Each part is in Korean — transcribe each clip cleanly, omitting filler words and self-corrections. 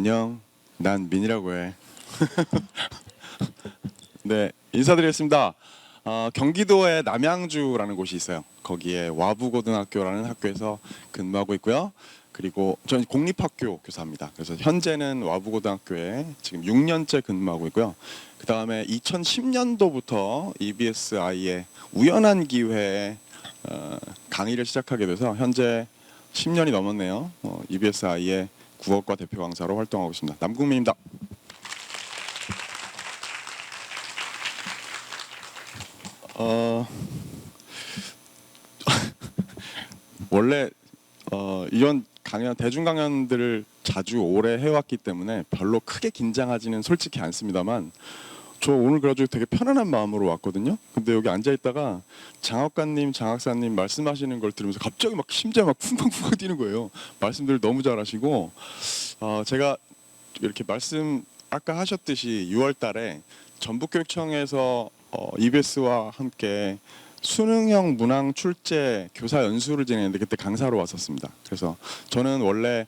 안녕, 난 민이라고 해. 네, 인사드리겠습니다. 경기도의 남양주라는 곳이 있어요. 거기에 와부고등학교라는 학교에서 근무하고 있고요. 그리고 저는 공립학교 교사입니다. 그래서 현재는 와부고등학교에 지금 6년째 근무하고 있고요. 그 다음에 2010년도부터 EBSI의 우연한 기회에 강의를 시작하게 돼서 현재 10년이 넘었네요. EBSI의 국어과 대표 강사로 활동하고 있습니다. 남국민입니다. 원래 이런 강연, 대중 강연들을 자주 오래 해왔기 때문에 별로 크게 긴장하지는 솔직히 않습니다만 저 오늘 그래가지고 되게 편안한 마음으로 왔거든요. 근데 여기 앉아있다가 장학관님, 장학사님 말씀하시는 걸 들으면서 갑자기 막 심장이 막 쿵쾅쿵쾅 뛰는 거예요. 말씀들 너무 잘하시고 제가 이렇게 말씀 아까 하셨듯이 6월 달에 전북교육청에서 EBS와 함께 수능형 문항 출제 교사 연수를 진행했는데 그때 강사로 왔었습니다. 그래서 저는 원래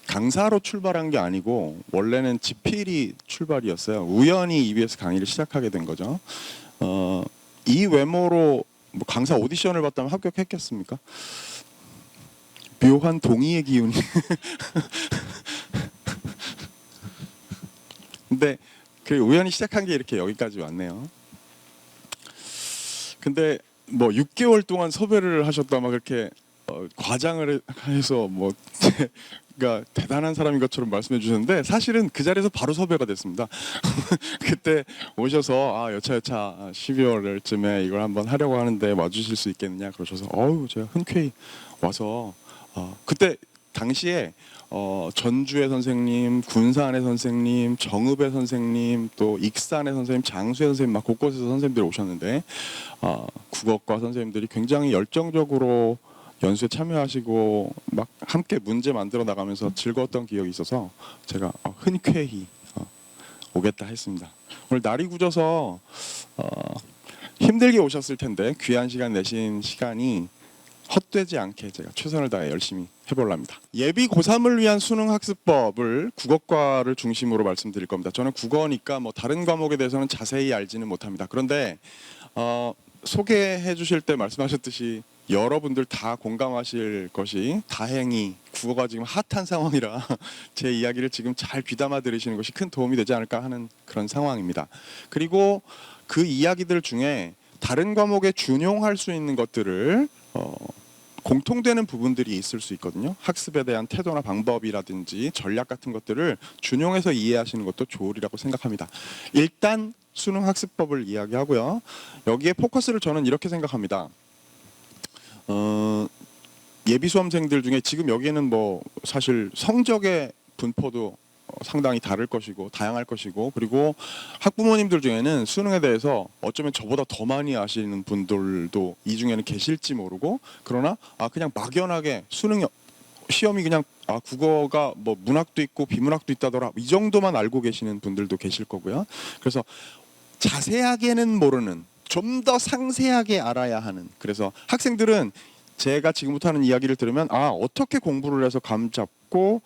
강사로 출발한 게 아니고 원래는 지필이 출발이었어요. 우연히 EBS 강의를 시작하게 된 거죠. 이 외모로 뭐 강사 오디션을 봤다면 합격했겠습니까? 묘한 동의의 기운이. 근데 그 우연히 시작한 게 이렇게 여기까지 왔네요. 근데 뭐 6개월 동안 섭외를 하셨다 막 그렇게 과장을 해서 뭐 제가 대단한 사람인 것처럼 말씀해 주셨는데 사실은 그 자리에서 바로 섭외가 됐습니다. 그때 오셔서 여차여차 12월쯤에 이걸 한번 하려고 하는데 와주실 수 있겠느냐 그러셔서 제가 흔쾌히 와서 그때 당시에 전주의 선생님, 군산의 선생님, 정읍의 선생님, 또 익산의 선생님, 장수의 선생님 막 곳곳에서 선생님들이 오셨는데 국어과 선생님들이 굉장히 열정적으로 연수에 참여하시고 막 함께 문제 만들어 나가면서 즐거웠던 기억이 있어서 제가 흔쾌히 오겠다 했습니다. 오늘 날이 굳어서 힘들게 오셨을 텐데 귀한 시간 내신 시간이 헛되지 않게 제가 최선을 다해 열심히 해보려 합니다. 예비 고3을 위한 수능 학습법을 국어과를 중심으로 말씀드릴 겁니다. 저는 국어니까 뭐 다른 과목에 대해서는 자세히 알지는 못합니다. 그런데 소개해 주실 때 말씀하셨듯이 여러분들 다 공감하실 것이 다행히 국어가 지금 핫한 상황이라 제 이야기를 지금 잘 귀담아 들으시는 것이 큰 도움이 되지 않을까 하는 그런 상황입니다. 그리고 그 이야기들 중에 다른 과목에 준용할 수 있는 것들을 공통되는 부분들이 있을 수 있거든요. 학습에 대한 태도나 방법이라든지 전략 같은 것들을 준용해서 이해하시는 것도 좋으리라고 생각합니다. 일단 수능 학습법을 이야기하고요. 여기에 포커스를 저는 이렇게 생각합니다. 예비 수험생들 중에 지금 여기에는 뭐 사실 성적의 분포도 상당히 다를 것이고 다양할 것이고 그리고 학부모님들 중에는 수능에 대해서 어쩌면 저보다 더 많이 아시는 분들도 이 중에는 계실지 모르고 그러나 그냥 막연하게 수능 시험이 그냥 국어가 뭐 문학도 있고 비문학도 있다더라 이 정도만 알고 계시는 분들도 계실 거고요. 그래서 자세하게는 모르는 좀 더 상세하게 알아야 하는 그래서 학생들은 제가 지금부터 하는 이야기를 들으면 어떻게 공부를 해서 감 잡고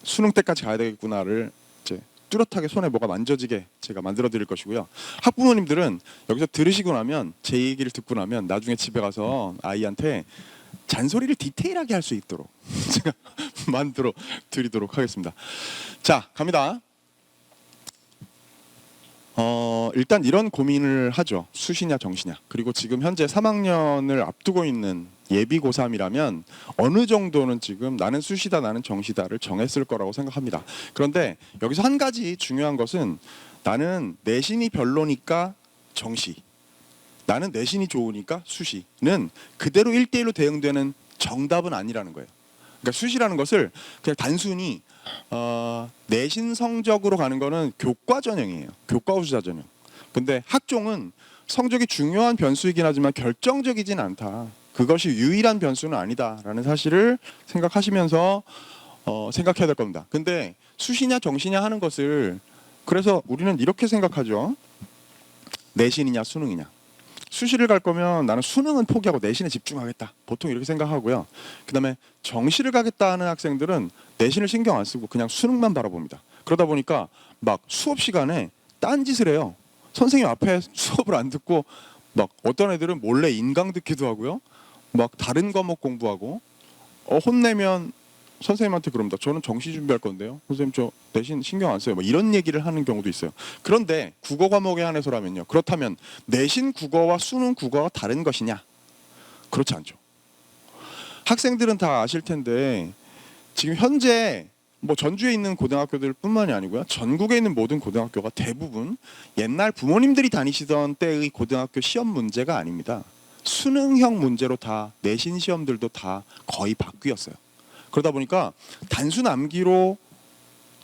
수능 때까지 가야 되겠구나를 이제 뚜렷하게 손에 뭐가 만져지게 제가 만들어 드릴 것이고요. 학부모님들은 여기서 들으시고 나면 제 얘기를 듣고 나면 나중에 집에 가서 아이한테 잔소리를 디테일하게 할 수 있도록 제가 만들어 드리도록 하겠습니다. 자, 갑니다. 일단 이런 고민을 하죠. 수시냐 정시냐. 그리고 지금 현재 3학년을 앞두고 있는 예비 고3이라면 어느 정도는 지금 나는 수시다 나는 정시다를 정했을 거라고 생각합니다. 그런데 여기서 한 가지 중요한 것은 나는 내신이 별로니까 정시, 나는 내신이 좋으니까 수시는 그대로 1대1로 대응되는 정답은 아니라는 거예요. 그러니까 수시라는 것을 그냥 단순히 내신 성적으로 가는 거는 교과 전형이에요. 교과 우수자 전형. 근데 학종은 성적이 중요한 변수이긴 하지만 결정적이진 않다. 그것이 유일한 변수는 아니다라는 사실을 생각하시면서 생각해야 될 겁니다. 근데 수시냐 정시냐 하는 것을 그래서 우리는 이렇게 생각하죠. 내신이냐 수능이냐. 수시를 갈 거면 나는 수능은 포기하고 내신에 집중하겠다. 보통 이렇게 생각하고요. 그 다음에 정시를 가겠다 하는 학생들은 내신을 신경 안 쓰고 그냥 수능만 바라봅니다. 그러다 보니까 막 수업 시간에 딴짓을 해요. 선생님 앞에 수업을 안 듣고 막 어떤 애들은 몰래 인강 듣기도 하고요. 막 다른 과목 공부하고 혼내면 선생님한테 그럽니다. 저는 정시 준비할 건데요. 선생님 저 내신 신경 안 써요. 뭐 이런 얘기를 하는 경우도 있어요. 그런데 국어 과목에 한해서라면요. 그렇다면 내신 국어와 수능 국어가 다른 것이냐? 그렇지 않죠. 학생들은 다 아실 텐데 지금 현재 뭐 전주에 있는 고등학교들뿐만이 아니고요. 전국에 있는 모든 고등학교가 대부분 옛날 부모님들이 다니시던 때의 고등학교 시험 문제가 아닙니다. 수능형 문제로 다 내신 시험들도 다 거의 바뀌었어요. 그러다 보니까 단순 암기로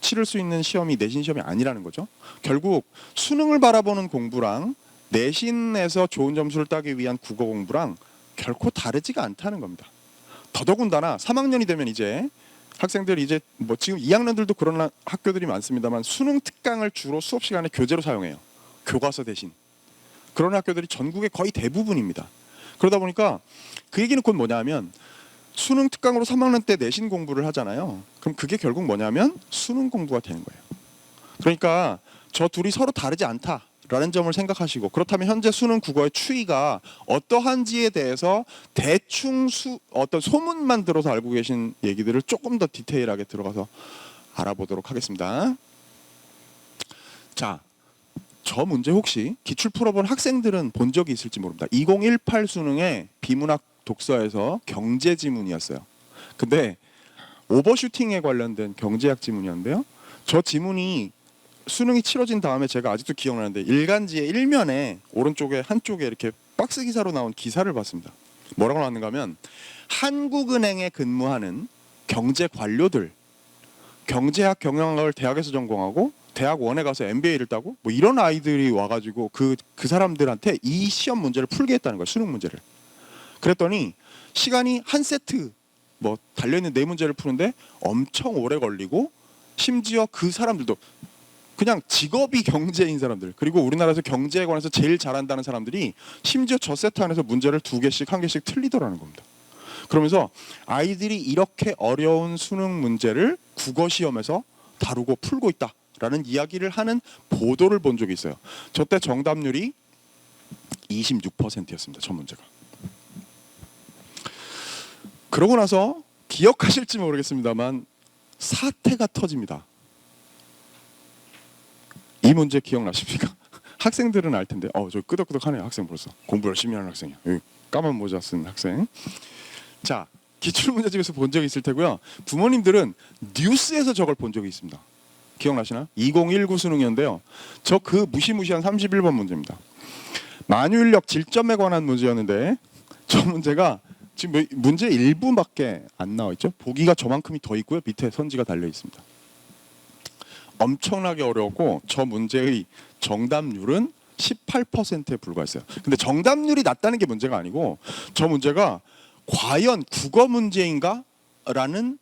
치를 수 있는 시험이 내신 시험이 아니라는 거죠. 결국 수능을 바라보는 공부랑 내신에서 좋은 점수를 따기 위한 국어 공부랑 결코 다르지가 않다는 겁니다. 더더군다나 3학년이 되면 이제 학생들이 이제 뭐 지금 2학년들도 그런 학교들이 많습니다만 수능 특강을 주로 수업 시간에 교재로 사용해요. 교과서 대신. 그런 학교들이 전국의 거의 대부분입니다. 그러다 보니까 그 얘기는 곧 뭐냐면 수능 특강으로 3학년 때 내신 공부를 하잖아요. 그럼 그게 결국 뭐냐면 수능 공부가 되는 거예요. 그러니까 저 둘이 서로 다르지 않다라는 점을 생각하시고 그렇다면 현재 수능 국어의 추이가 어떠한지에 대해서 대충 어떤 소문만 들어서 알고 계신 얘기들을 조금 더 디테일하게 들어가서 알아보도록 하겠습니다. 자, 저 문제 혹시 기출 풀어본 학생들은 본 적이 있을지 모릅니다. 2018 수능의 비문학 독서에서 경제 지문이었어요. 근데 오버슈팅에 관련된 경제학 지문이었는데요. 저 지문이 수능이 치러진 다음에 제가 아직도 기억나는데 일간지의 일면에 오른쪽에 한쪽에 이렇게 박스 기사로 나온 기사를 봤습니다. 뭐라고 나왔는가 하면 한국은행에 근무하는 경제 관료들 경제학 경영학을 대학에서 전공하고 대학원에 가서 MBA를 따고 뭐 이런 아이들이 와가지고 그 사람들한테 이 시험 문제를 풀게 했다는 거예요. 수능 문제를. 그랬더니 시간이 한 세트 뭐 달려있는 네 문제를 푸는데 엄청 오래 걸리고 심지어 그 사람들도 그냥 직업이 경제인 사람들 그리고 우리나라에서 경제에 관해서 제일 잘한다는 사람들이 심지어 저 세트 안에서 문제를 두 개씩 한 개씩 틀리더라는 겁니다. 그러면서 아이들이 이렇게 어려운 수능 문제를 국어 시험에서 다루고 풀고 있다라는 이야기를 하는 보도를 본 적이 있어요. 저 때 정답률이 26%였습니다. 첫 문제가. 그러고 나서 기억하실지 모르겠습니다만 사태가 터집니다. 이 문제 기억나십니까? 학생들은 알 텐데 저 끄덕끄덕하네요. 학생 벌써 공부 열심히 하는 학생이야. 여기 까만 모자 쓴 학생. 자, 기출문제 집에서 본 적이 있을 테고요. 부모님들은 뉴스에서 저걸 본 적이 있습니다. 기억나시나? 2019 수능이었는데요. 저 그 무시무시한 31번 문제입니다. 만유인력 질점에 관한 문제였는데 저 문제가 지금 문제 일부밖에 안 나와 있죠. 보기가 저만큼이 더 있고요. 밑에 선지가 달려 있습니다. 엄청나게 어려웠고 저 문제의 정답률은 18%에 불과했어요. 근데 정답률이 낮다는 게 문제가 아니고 저 문제가 과연 국어 문제인가? 라는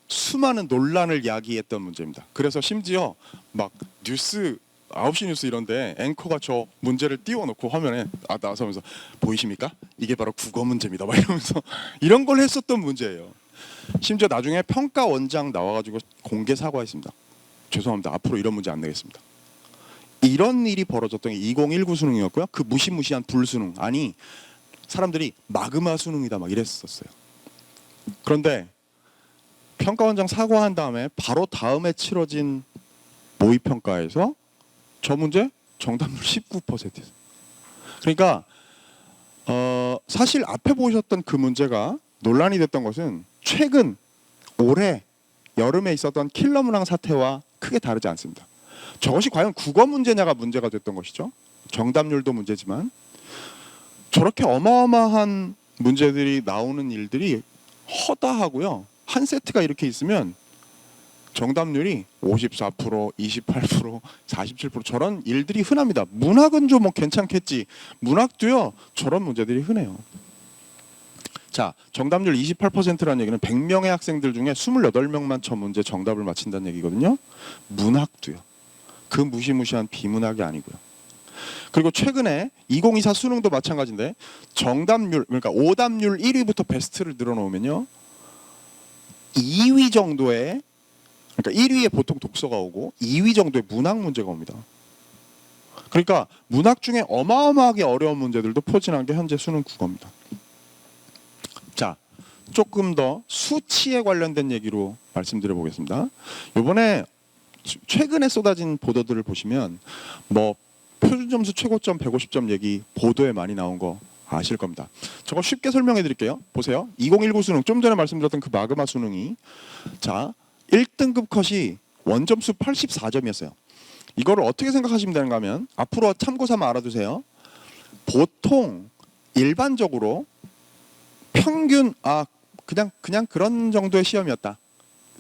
수많은 논란을 야기했던 문제입니다. 그래서 심지어 막 뉴스 9시 뉴스 이런데 앵커가 저 문제를 띄워놓고 화면에 나서면서 보이십니까? 이게 바로 국어 문제입니다. 막 이러면서 이런 걸 했었던 문제예요. 심지어 나중에 평가 원장 나와가지고 공개 사과했습니다. 죄송합니다. 앞으로 이런 문제 안 내겠습니다. 이런 일이 벌어졌던 게 2019 수능이었고요. 그 무시무시한 불수능. 아니 사람들이 마그마 수능이다 막 이랬었어요. 그런데 평가원장 사과한 다음에 바로 다음에 치러진 모의평가에서 저 문제 정답률 19%예요. 그러니까 사실 앞에 보셨던 그 문제가 논란이 됐던 것은 최근 올해 여름에 있었던 킬러 문항 사태와 크게 다르지 않습니다. 저것이 과연 국어 문제냐가 문제가 됐던 것이죠. 정답률도 문제지만 저렇게 어마어마한 문제들이 나오는 일들이 허다하고요. 한 세트가 이렇게 있으면 정답률이 54%, 28%, 47% 저런 일들이 흔합니다. 문학은 좀 뭐 괜찮겠지. 문학도요. 저런 문제들이 흔해요. 자, 정답률 28%라는 얘기는 100명의 학생들 중에 28명만 저 문제 정답을 맞힌다는 얘기거든요. 문학도요. 그 무시무시한 비문학이 아니고요. 그리고 최근에 2024 수능도 마찬가지인데 정답률 그러니까 오답률 1위부터 베스트를 늘어놓으면요. 2위 정도의 그러니까 1위에 보통 독서가 오고 2위 정도의 문학 문제가 옵니다. 그러니까 문학 중에 어마어마하게 어려운 문제들도 포진한 게 현재 수능 국어입니다. 자, 조금 더 수치에 관련된 얘기로 말씀드려 보겠습니다. 이번에 최근에 쏟아진 보도들을 보시면 뭐 표준 점수 최고점 150점 얘기 보도에 많이 나온 거 아실 겁니다. 저거 쉽게 설명해 드릴게요. 보세요. 2019 수능, 좀 전에 말씀드렸던 그 마그마 수능이, 자, 1등급 컷이 원점수 84점이었어요. 이거를 어떻게 생각하시면 되는가 하면, 앞으로 참고 삼아 알아두세요. 보통 일반적으로 평균 그냥 그런 정도의 시험이었다,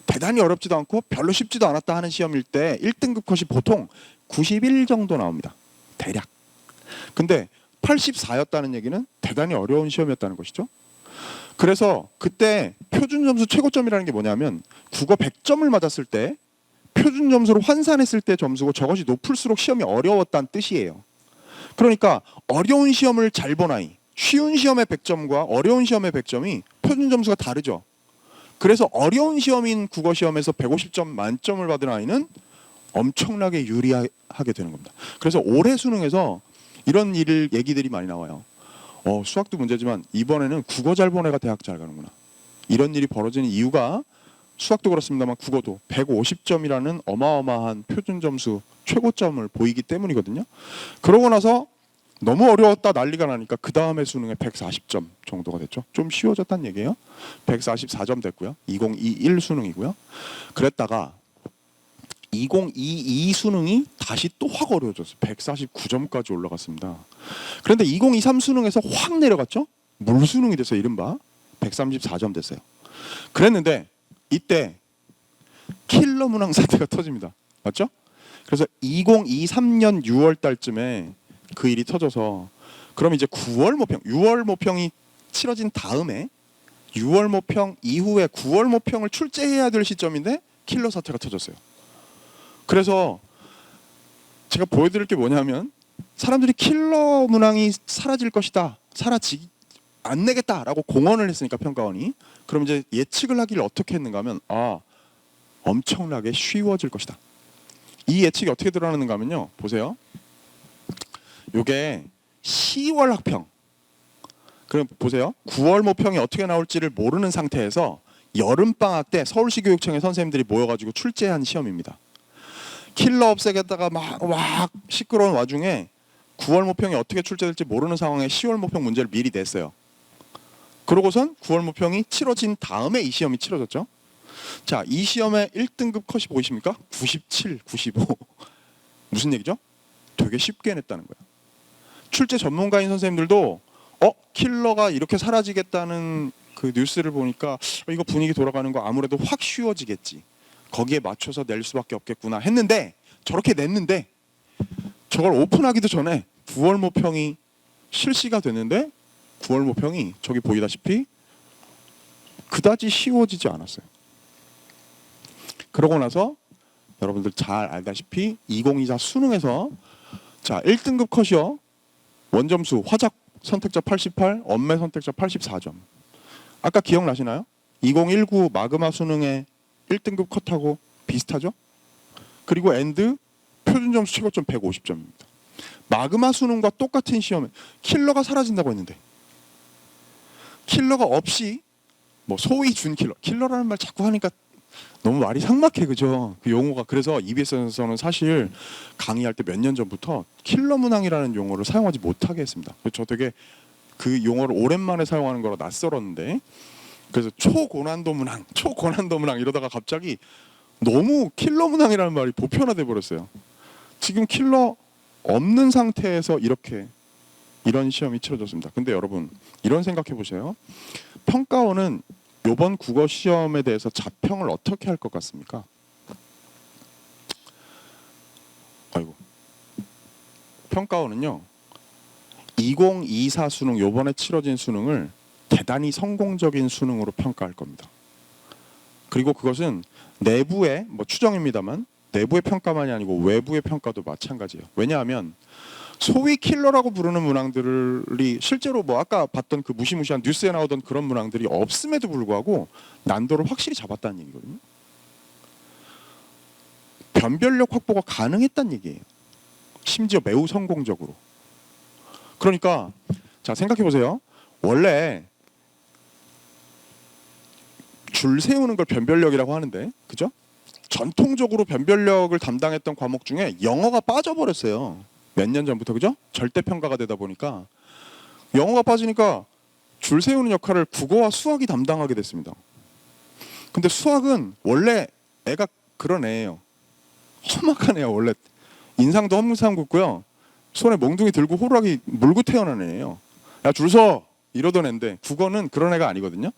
대단히 어렵지도 않고 별로 쉽지도 않았다 하는 시험일 때 1등급 컷이 보통 91 정도 나옵니다. 대략. 근데 84였다는 얘기는 대단히 어려운 시험이었다는 것이죠. 그래서 그때 표준 점수 최고점이라는 게 뭐냐면, 국어 100점을 맞았을 때 표준 점수로 환산했을 때 점수고, 저것이 높을수록 시험이 어려웠다는 뜻이에요. 그러니까 어려운 시험을 잘 본 아이, 쉬운 시험의 100점과 어려운 시험의 100점이 표준 점수가 다르죠. 그래서 어려운 시험인 국어 시험에서 150점 만점을 받은 아이는 엄청나게 유리하게 되는 겁니다. 그래서 올해 수능에서 이런 얘기들이 많이 나와요. 수학도 문제지만 이번에는 국어 잘 본 애가 대학 잘 가는구나. 이런 일이 벌어지는 이유가, 수학도 그렇습니다만 국어도 150점이라는 어마어마한 표준 점수 최고점을 보이기 때문이거든요. 그러고 나서 너무 어려웠다 난리가 나니까 그 다음에 수능에 140점 정도가 됐죠. 좀 쉬워졌다는 얘기예요. 144점 됐고요. 2021 수능이고요. 그랬다가 2022 수능이 다시 또 확 어려워졌어요. 149점까지 올라갔습니다. 그런데 2023 수능에서 확 내려갔죠. 물수능이 됐어요. 이른바 134점 됐어요. 그랬는데 이때 킬러 문항 사태가 터집니다. 맞죠? 그래서 2023년 6월 달쯤에 그 일이 터져서, 그럼 이제 9월 모평, 6월 모평이 치러진 다음에 6월 모평 이후에 9월 모평을 출제해야 될 시점인데 킬러 사태가 터졌어요. 그래서 제가 보여드릴 게 뭐냐면, 사람들이 킬러 문항이 사라질 것이다, 사라지기 안 내겠다라고 공언을 했으니까 평가원이, 그럼 이제 예측을 하기를 어떻게 했는가 하면, 엄청나게 쉬워질 것이다. 이 예측이 어떻게 드러나는가 하면요, 보세요. 요게 10월 학평, 그럼 보세요. 9월 모평이 어떻게 나올지를 모르는 상태에서 여름방학 때 서울시 교육청의 선생님들이 모여가지고 출제한 시험입니다. 킬러 없애겠다가 막 시끄러운 와중에 9월 모평이 어떻게 출제될지 모르는 상황에 10월 모평 문제를 미리 냈어요. 그러고선 9월 모평이 치러진 다음에 이 시험이 치러졌죠. 자, 이 시험의 1등급 컷이 보이십니까? 97, 95. 무슨 얘기죠? 되게 쉽게 냈다는 거예요. 출제 전문가인 선생님들도 킬러가 이렇게 사라지겠다는 그 뉴스를 보니까 이거 분위기 돌아가는 거 아무래도 확 쉬워지겠지, 거기에 맞춰서 낼 수밖에 없겠구나 했는데, 저렇게 냈는데 저걸 오픈하기도 전에 9월 모평이 실시가 됐는데, 9월 모평이 저기 보이다시피 그다지 쉬워지지 않았어요. 그러고 나서 여러분들 잘 알다시피 2024 수능에서, 자, 1등급 컷이요, 원점수 화작 선택자 88, 엄매 선택자 84점. 아까 기억나시나요? 2019 마그마 수능의 1등급 컷하고 비슷하죠? 그리고 엔드 표준 점수 최고점 150점입니다. 마그마 수능과 똑같은 시험에 킬러가 사라진다고 했는데, 킬러가 없이 뭐 소위 준킬러, 킬러라는 말 자꾸 하니까 너무 말이 삭막해, 그죠? 그 용어가. 그래서 EBS에서는 사실 강의할 때 몇 년 전부터 킬러 문항이라는 용어를 사용하지 못하게 했습니다. 저 되게 그 용어를 오랜만에 사용하는 거라 낯설었는데, 그래서 초고난도 문항 이러다가 갑자기 너무 킬러 문항이라는 말이 보편화돼 버렸어요. 지금 킬러 없는 상태에서 이런 시험이 치러졌습니다. 근데 여러분, 이런 생각해 보세요. 평가원은 이번 국어 시험에 대해서 자평을 어떻게 할 것 같습니까? 평가원은요, 2024 수능, 이번에 치러진 수능을 대단히 성공적인 수능으로 평가할 겁니다. 그리고 그것은 내부의 추정입니다만, 내부의 평가만이 아니고 외부의 평가도 마찬가지예요. 왜냐하면 소위 킬러라고 부르는 문항들이 실제로 아까 봤던 그 무시무시한 뉴스에 나오던 그런 문항들이 없음에도 불구하고 난도를 확실히 잡았다는 얘기거든요. 변별력 확보가 가능했단 얘기예요. 심지어 매우 성공적으로. 그러니까 자, 생각해 보세요. 원래 줄 세우는 걸 변별력이라고 하는데, 그죠? 전통적으로 변별력을 담당했던 과목 중에 영어가 빠져버렸어요. 몇 년 전부터, 그죠? 절대평가가 되다 보니까 영어가 빠지니까 줄 세우는 역할을 국어와 수학이 담당하게 됐습니다. 근데 수학은 원래 애가 그런 애예요. 험악한 애야 원래. 인상도 험상궂고요. 손에 몽둥이 들고 호루라기 물고 태어난 애예요. 야, 줄 서! 이러던 애인데 국어는 그런 애가 아니거든요.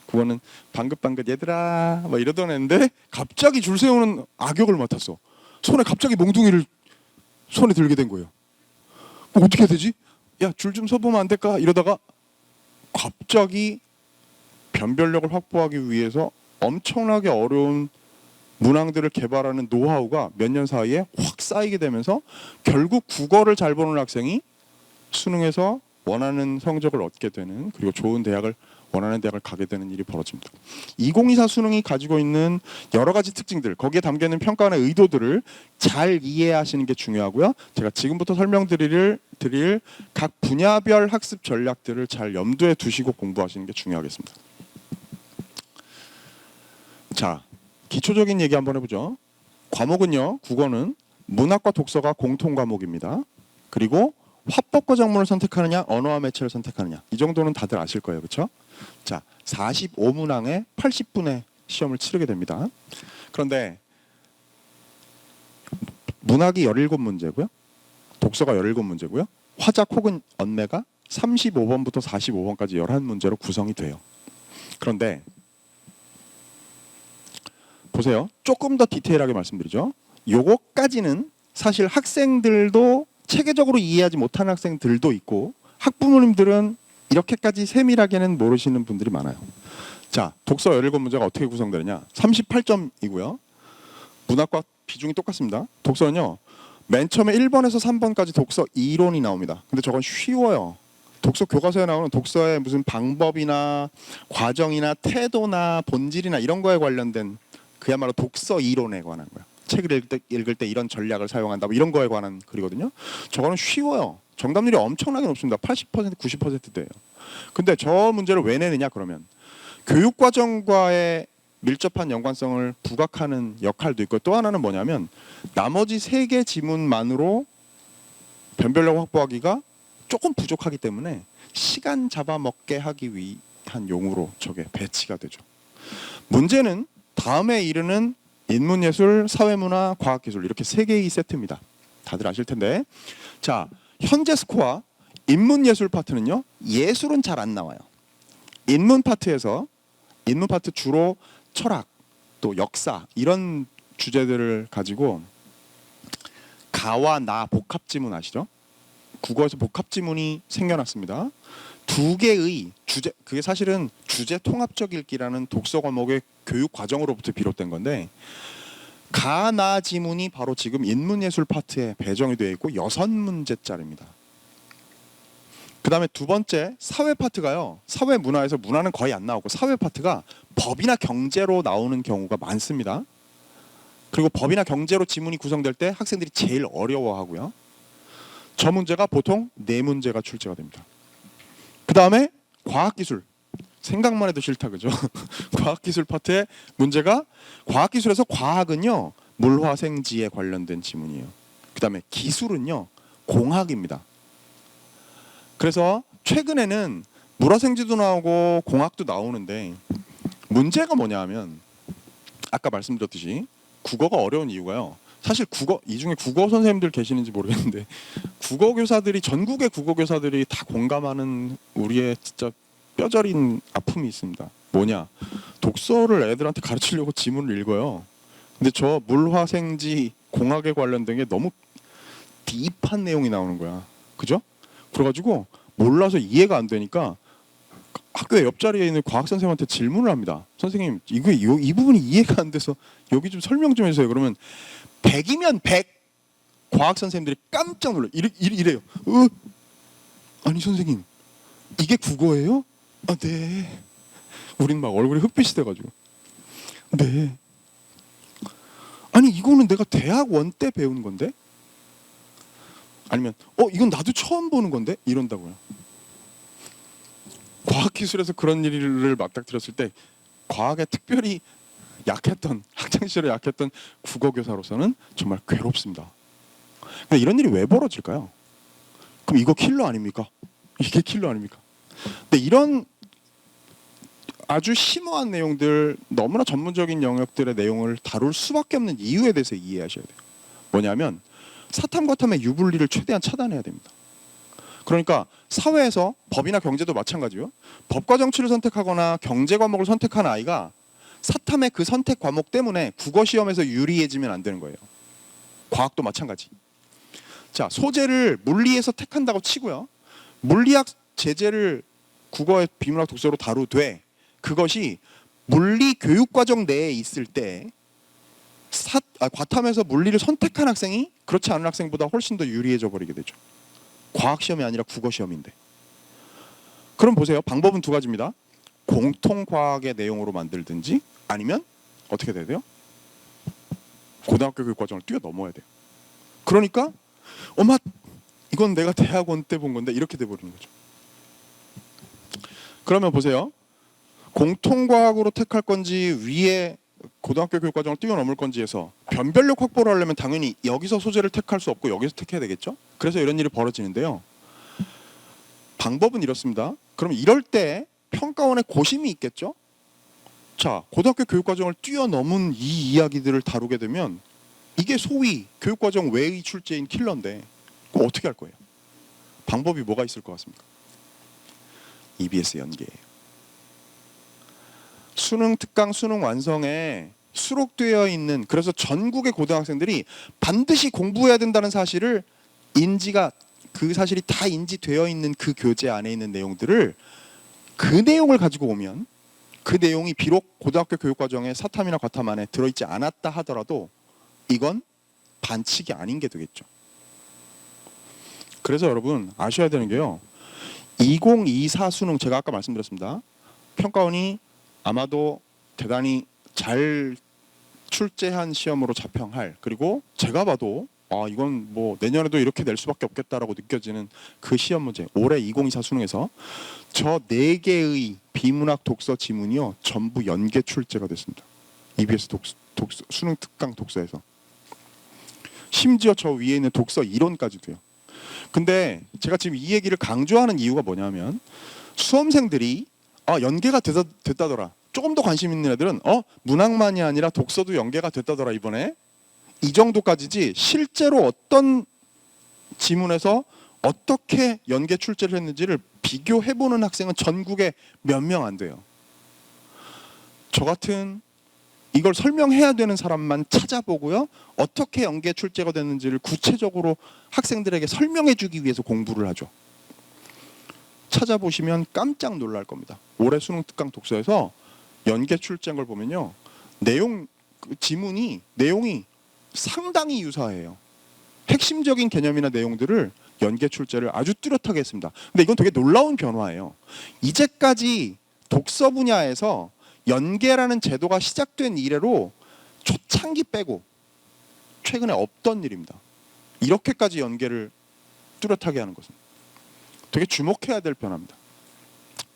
국어는 방긋방긋 얘들아 막 이러던 애인데 갑자기 줄 세우는 악역을 맡았어. 손에 갑자기 몽둥이를 손에 들게 된 거예요. 뭐 어떻게 해야 되지? 야, 줄 좀 서보면 안 될까? 이러다가 갑자기 변별력을 확보하기 위해서 엄청나게 어려운 문항들을 개발하는 노하우가 몇 년 사이에 확 쌓이게 되면서 결국 국어를 잘 보는 학생이 수능에서 원하는 성적을 얻게 되는, 그리고 좋은 대학을, 원하는 대학을 가게 되는 일이 벌어집니다. 2024 수능이 가지고 있는 여러 가지 특징들, 거기에 담겨 있는 평가원의 의도들을 잘 이해하시는 게 중요하고요. 제가 지금부터 설명드릴 각 분야별 학습 전략들을 잘 염두에 두시고 공부하시는 게 중요하겠습니다. 자, 기초적인 얘기 한번 해보죠. 과목은요, 국어는 문학과 독서가 공통 과목입니다. 그리고 화법과 작문을 선택하느냐, 언어와 매체를 선택하느냐, 이 정도는 다들 아실 거예요, 그렇죠? 자, 45문항에 80분의 시험을 치르게 됩니다. 그런데 문학이 17문제고요, 독서가 17문제고요, 화작 혹은 언매가 35번부터 45번까지 11문제로 구성이 돼요. 그런데 보세요. 조금 더 디테일하게 말씀드리죠. 요거까지는 사실 학생들도 체계적으로 이해하지 못하는 학생들도 있고, 학부모님들은 이렇게까지 세밀하게는 모르시는 분들이 많아요. 자, 독서 17문제가 어떻게 구성되느냐. 38점이고요. 문학과 비중이 똑같습니다. 독서는요, 맨 처음에 1번에서 3번까지 독서 이론이 나옵니다. 근데 저건 쉬워요. 독서 교과서에 나오는 독서의 무슨 방법이나 과정이나 태도나 본질이나 이런 거에 관련된 그야말로 독서 이론에 관한 거야. 책을 읽을 때 이런 전략을 사용한다, 뭐 이런 거에 관한 글이거든요. 저거는 쉬워요. 정답률이 엄청나게 높습니다. 80%, 90%대예요. 근데 저 문제를 왜 내느냐 그러면 교육과정과의 밀접한 연관성을 부각하는 역할도 있고, 또 하나는 뭐냐면 나머지 3개 지문만으로 변별력 확보하기가 조금 부족하기 때문에 시간 잡아먹게 하기 위한 용으로 저게 배치가 되죠. 문제는 다음에 이르는 인문예술, 사회문화, 과학기술 이렇게 3개의 세트입니다. 다들 아실 텐데, 자, 현재 스코어 인문예술 파트는요, 예술은 잘 안 나와요. 인문 파트에서, 인문 파트 주로 철학, 또 역사 이런 주제들을 가지고 가와 나 복합지문 아시죠? 국어에서 복합지문이 생겨났습니다. 2개의 주제, 그게 사실은 주제 통합적 읽기라는 독서 과목의 교육 과정으로부터 비롯된 건데, 가나 지문이 바로 지금 인문예술 파트에 배정이 되어 있고 6문제짜리입니다. 그 다음에 두 번째 사회 파트가요, 사회 문화에서 문화는 거의 안 나오고 사회 파트가 법이나 경제로 나오는 경우가 많습니다. 그리고 법이나 경제로 지문이 구성될 때 학생들이 제일 어려워하고요. 저 문제가 보통 4문제가 출제가 됩니다. 그 다음에 과학기술, 생각만 해도 싫다, 그죠? 과학기술 파트의 문제가, 과학기술에서 과학은요 물화생지에 관련된 지문이에요. 그 다음에 기술은요 공학입니다. 그래서 최근에는 물화생지도 나오고 공학도 나오는데, 문제가 뭐냐 하면 아까 말씀드렸듯이 국어가 어려운 이유가요, 사실 국어, 이 중에 국어 선생님들 계시는지 모르겠는데 국어 교사들이, 전국의 국어 교사들이 다 공감하는 우리의 진짜 뼈저린 아픔이 있습니다. 뭐냐, 독서를 애들한테 가르치려고 지문을 읽어요. 근데 저 물화생지 공학에 관련된 게 너무 딥한 내용이 나오는 거야, 그죠? 그래가지고 몰라서 이해가 안 되니까 학교의 옆자리에 있는 과학 선생님한테 질문을 합니다. 선생님, 이 부분이 이해가 안 돼서 여기 좀 설명 좀 해주세요. 그러면 100이면 100 과학 선생님들이 깜짝 놀라요. 이래요. 아니 선생님, 이게 국어예요? 아, 네. 우린 막 얼굴이 흑빛이 돼가지고, 네. 아니 이거는 내가 대학 원 때 배운 건데? 아니면 이건 나도 처음 보는 건데? 이런다고요. 과학기술에서 그런 일을 맞닥뜨렸을 때 과학에 특별히 약했던, 학창시절에 약했던 국어교사로서는 정말 괴롭습니다. 근데 이런 일이 왜 벌어질까요? 그럼 이거 킬러 아닙니까? 이게 킬러 아닙니까? 근데 이런 아주 심오한 내용들, 너무나 전문적인 영역들의 내용을 다룰 수밖에 없는 이유에 대해서 이해하셔야 돼요. 뭐냐면 사탐 과탐의 유불리를 최대한 차단해야 됩니다. 그러니까 사회에서 법이나 경제도 마찬가지요. 법과 정치를 선택하거나 경제 과목을 선택한 아이가 사탐의 그 선택 과목 때문에 국어 시험에서 유리해지면 안 되는 거예요. 과학도 마찬가지. 자, 소재를 물리에서 택한다고 치고요. 물리학 제재를 국어의 비문학 독서로 다루되 그것이 물리 교육 과정 내에 있을 때 과탐에서 물리를 선택한 학생이 그렇지 않은 학생보다 훨씬 더 유리해져 버리게 되죠. 과학 시험이 아니라 국어 시험인데. 그럼 보세요. 방법은 두 가지입니다. 공통 과학의 내용으로 만들든지 아니면 어떻게 돼야 돼요? 고등학교 교육 과정을 뛰어넘어야 돼요. 그러니까 엄마 이건 내가 대학원 때 본 건데 이렇게 돼 버리는 거죠. 그러면 보세요. 공통과학으로 택할 건지 위에 고등학교 교육과정을 뛰어넘을 건지에서 변별력 확보를 하려면 당연히 여기서 소재를 택할 수 없고 여기서 택해야 되겠죠. 그래서 이런 일이 벌어지는데요. 방법은 이렇습니다. 그럼 이럴 때 평가원의 고심이 있겠죠. 자, 고등학교 교육과정을 뛰어넘은 이 이야기들을 다루게 되면 이게 소위 교육과정 외의 출제인 킬러인데 그럼 어떻게 할 거예요? 방법이 뭐가 있을 것 같습니까? EBS 연계예요. 수능 특강 수능 완성에 수록되어 있는, 그래서 전국의 고등학생들이 반드시 공부해야 된다는 사실을 그 사실이 다 인지되어 있는 그 교재 안에 있는 내용들을 그 내용을 가지고 오면 그 내용이 비록 고등학교 교육과정에 사탐이나 과탐 안에 들어있지 않았다 하더라도 이건 반칙이 아닌 게 되겠죠. 그래서 여러분 아셔야 되는 게요. 2024 수능 제가 아까 말씀드렸습니다. 평가원이 아마도 대단히 잘 출제한 시험으로 자평할, 그리고 제가 봐도 이건 뭐 내년에도 이렇게 낼 수밖에 없겠다라고 느껴지는 그 시험 문제, 올해 2024 수능에서 저 4개의 비문학 독서 지문이요 전부 연계 출제가 됐습니다. EBS 수능 특강 독서에서. 심지어 저 위에 있는 독서 이론까지도요. 근데 제가 지금 이 얘기를 강조하는 이유가 뭐냐면 수험생들이 연계가 됐다더라. 조금 더 관심 있는 애들은 문학만이 아니라 독서도 연계가 됐다더라 이번에. 이 정도까지지 실제로 어떤 지문에서 어떻게 연계 출제를 했는지를 비교해보는 학생은 전국에 몇 명 안 돼요. 저 같은 이걸 설명해야 되는 사람만 찾아보고요. 어떻게 연계 출제가 됐는지를 구체적으로 학생들에게 설명해주기 위해서 공부를 하죠. 찾아보시면 깜짝 놀랄 겁니다. 올해 수능 특강 독서에서 연계 출제한 걸 보면요. 지문이 내용이 상당히 유사해요. 핵심적인 개념이나 내용들을 연계 출제를 아주 뚜렷하게 했습니다. 근데 이건 되게 놀라운 변화예요. 이제까지 독서 분야에서 연계라는 제도가 시작된 이래로 초창기 빼고 최근에 없던 일입니다. 이렇게까지 연계를 뚜렷하게 하는 것은 되게 주목해야 될 변화입니다.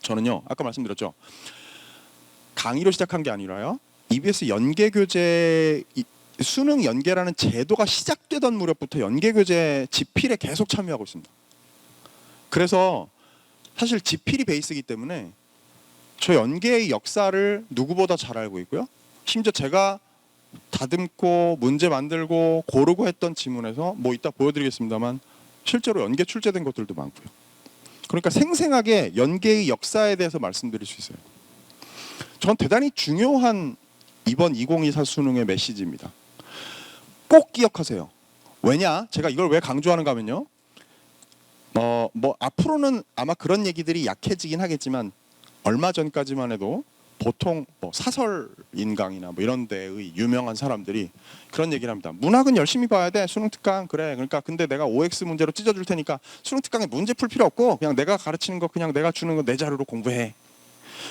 저는요, 아까 말씀드렸죠. 강의로 시작한 게 아니라요. EBS 연계교재 수능 연계라는 제도가 시작되던 무렵부터 연계교재 지필에 계속 참여하고 있습니다. 그래서 사실 지필이 베이스이기 때문에 저 연계의 역사를 누구보다 잘 알고 있고요. 심지어 제가 다듬고 문제 만들고 고르고 했던 지문에서 뭐 이따 보여드리겠습니다만 실제로 연계 출제된 것들도 많고요. 그러니까 생생하게 연계의 역사에 대해서 말씀드릴 수 있어요. 전 대단히 중요한 이번 2024 수능의 메시지입니다. 꼭 기억하세요. 왜냐? 제가 이걸 왜 강조하는가 하면요. 뭐 앞으로는 아마 그런 얘기들이 약해지긴 하겠지만 얼마 전까지만 해도 보통 뭐 사설인강이나 뭐 이런 데의 유명한 사람들이 그런 얘기를 합니다. 문학은 열심히 봐야 돼. 수능 특강 그래. 그러니까 근데 내가 OX 문제로 찢어줄 테니까 수능 특강에 문제 풀 필요 없고 그냥 내가 가르치는 거 그냥 내가 주는 거 내 자료로 공부해.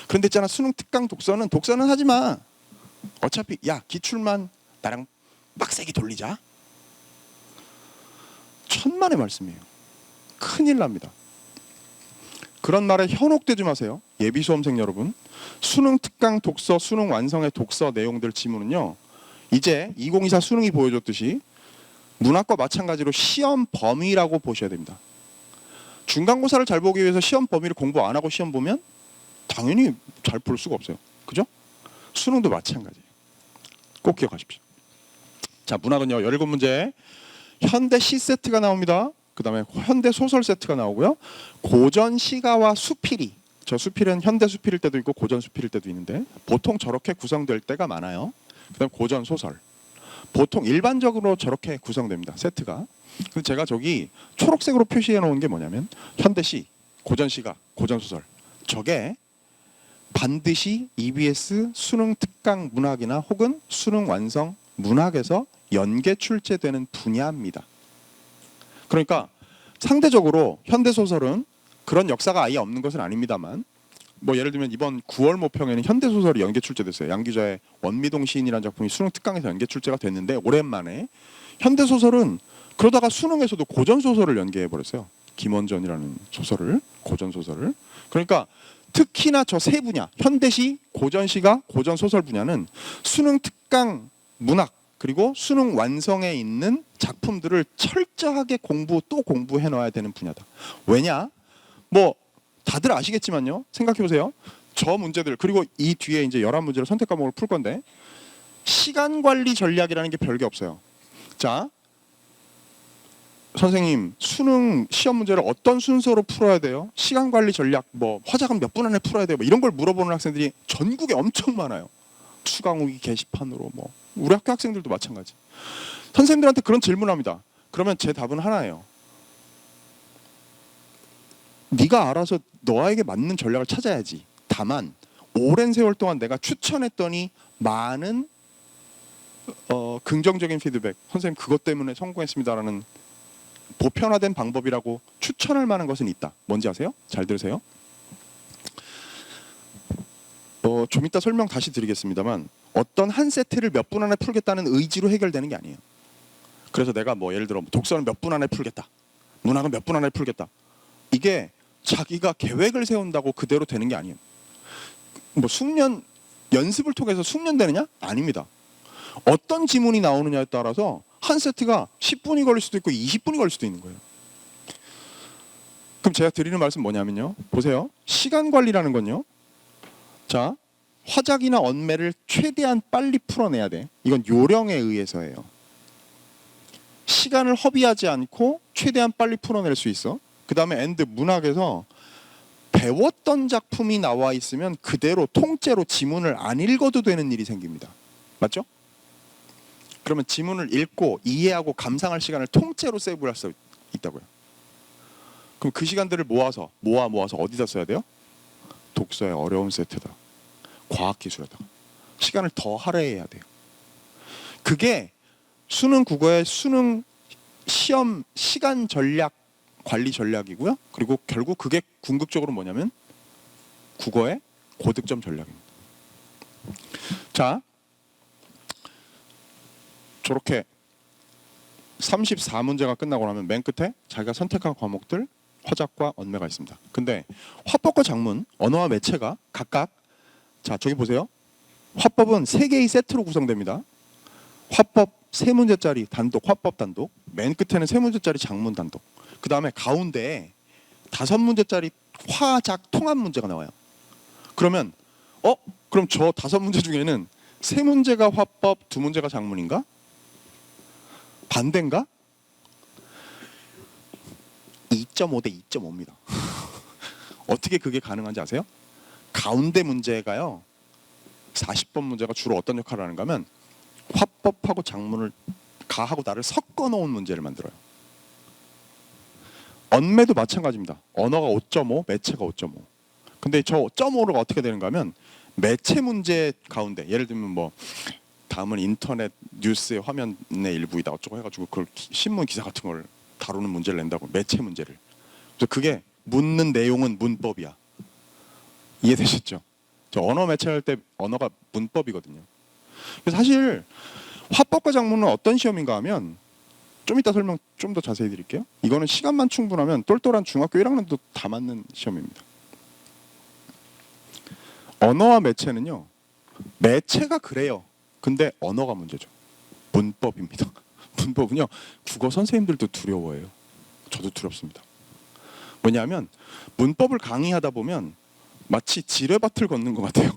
그런데 있잖아 수능 특강 독서는 하지 마. 어차피 야 기출만 나랑 빡세게 돌리자. 천만의 말씀이에요. 큰일 납니다. 그런 말에 현혹되지 마세요. 예비 수험생 여러분. 수능 특강 독서, 수능 완성의 독서 내용들 지문은요. 이제 2024 수능이 보여줬듯이 문학과 마찬가지로 시험 범위라고 보셔야 됩니다. 중간고사를 잘 보기 위해서 시험 범위를 공부 안 하고 시험 보면 당연히 잘 볼 수가 없어요. 그죠? 수능도 마찬가지예요. 꼭 기억하십시오. 자, 문학은요. 17문제. 현대 시 세트가 나옵니다. 그 다음에 현대 소설 세트가 나오고요. 고전 시가와 수필이. 저 수필은 현대 수필일 때도 있고 고전 수필일 때도 있는데 보통 저렇게 구성될 때가 많아요. 그 다음에 고전 소설. 보통 일반적으로 저렇게 구성됩니다. 세트가. 그래서 제가 저기 초록색으로 표시해 놓은 게 뭐냐면 현대시, 고전시가, 고전소설. 저게 반드시 EBS 수능 특강 문학이나 혹은 수능 완성 문학에서 연계 출제되는 분야입니다. 그러니까 상대적으로 현대소설은 그런 역사가 아예 없는 것은 아닙니다만 뭐 예를 들면 이번 9월 모평에는 현대소설이 연계 출제됐어요. 양규자의 원미동 시인이라는 작품이 수능 특강에서 연계 출제가 됐는데 오랜만에 현대소설은 그러다가 수능에서도 고전소설을 연계해버렸어요. 김원전이라는 소설을, 고전소설을. 그러니까 특히나 저 세 분야, 현대시, 고전시가, 고전소설 분야는 수능 특강 문학 그리고 수능 완성에 있는 작품들을 철저하게 또 공부해 놔야 되는 분야다. 왜냐? 뭐 다들 아시겠지만요. 생각해 보세요. 저 문제들 그리고 이 뒤에 이제 11문제를 선택 과목을 풀 건데 시간 관리 전략이라는 게 별게 없어요. 자, 선생님 수능 시험 문제를 어떤 순서로 풀어야 돼요? 시간 관리 전략 뭐 화자금 몇 분 안에 풀어야 돼요? 뭐 이런 걸 물어보는 학생들이 전국에 엄청 많아요. 추강후기 게시판으로 뭐 우리 학교 학생들도 마찬가지. 선생님들한테 그런 질문을 합니다. 그러면 제 답은 하나예요. 네가 알아서 너에게 맞는 전략을 찾아야지. 다만 오랜 세월 동안 내가 추천했더니 많은 긍정적인 피드백. 선생님 그것 때문에 성공했습니다라는 보편화된 방법이라고 추천할 만한 것은 있다. 뭔지 아세요? 잘 들으세요. 좀 이따 설명 다시 드리겠습니다만 어떤 한 세트를 몇 분 안에 풀겠다는 의지로 해결되는 게 아니에요. 그래서 내가 뭐 예를 들어 독서는 몇 분 안에 풀겠다. 문학은 몇 분 안에 풀겠다. 이게 자기가 계획을 세운다고 그대로 되는 게 아니에요. 뭐 숙련 연습을 통해서 숙련되느냐? 아닙니다. 어떤 지문이 나오느냐에 따라서 한 세트가 10분이 걸릴 수도 있고 20분이 걸릴 수도 있는 거예요. 그럼 제가 드리는 말씀 뭐냐면요. 보세요. 시간 관리라는 건요. 자, 화작이나 언매를 최대한 빨리 풀어내야 돼. 이건 요령에 의해서예요. 시간을 허비하지 않고 최대한 빨리 풀어낼 수 있어. 그 다음에 엔드 문학에서 배웠던 작품이 나와 있으면 그대로 통째로 지문을 안 읽어도 되는 일이 생깁니다. 맞죠? 그러면 지문을 읽고 이해하고 감상할 시간을 통째로 세이브할 수 있다고요. 그럼 그 시간들을 모아서 어디다 써야 돼요? 독서의 어려운 세트다. 과학기술에다. 시간을 더 할애해야 돼요. 그게 수능 국어의 수능 시험 시간 전략 관리 전략이고요. 그리고 결국 그게 궁극적으로 뭐냐면 국어의 고득점 전략입니다. 자, 저렇게 34문제가 끝나고 나면 맨 끝에 자기가 선택한 과목들 화작과 언매가 있습니다. 근데 화법과 장문, 언어와 매체가 각각 자 저기 보세요. 화법은 3개의 세트로 구성됩니다. 화법 3문제짜리 단독, 화법 단독. 맨 끝에는 3문제짜리 장문 단독. 그 다음에 가운데에 5문제짜리 화작 통합 문제가 나와요. 그러면 그럼 저 5문제 중에는 3문제가 화법, 2문제가 장문인가? 반대인가? 2.5 대 2.5입니다. 어떻게 그게 가능한지 아세요? 가운데 문제가요. 40번 문제가 주로 어떤 역할을 하는가 하면 화법하고 장문을 가하고 나를 섞어 놓은 문제를 만들어요. 언매도 마찬가지입니다. 언어가 5.5, 매체가 5.5. 근데 저 5.5가 어떻게 되는가 하면 매체 문제 가운데 예를 들면 뭐 다음은 인터넷 뉴스의 화면의 일부이다 어쩌고 해가지고 그걸 신문 기사 같은 걸 다루는 문제를 낸다고 매체 문제를. 그래서 그게 묻는 내용은 문법이야. 이해되셨죠? 저 언어 매체할 때 언어가 문법이거든요. 그래서 사실 화법과 작문은 어떤 시험인가 하면 좀 이따 설명 좀 더 자세히 드릴게요. 이거는 시간만 충분하면 똘똘한 중학교 1학년도 다 맞는 시험입니다. 언어와 매체는요. 매체가 그래요. 근데 언어가 문제죠. 문법입니다. 문법은요. 국어 선생님들도 두려워해요. 저도 두렵습니다. 왜냐하면 문법을 강의하다 보면 마치 지뢰밭을 걷는 것 같아요.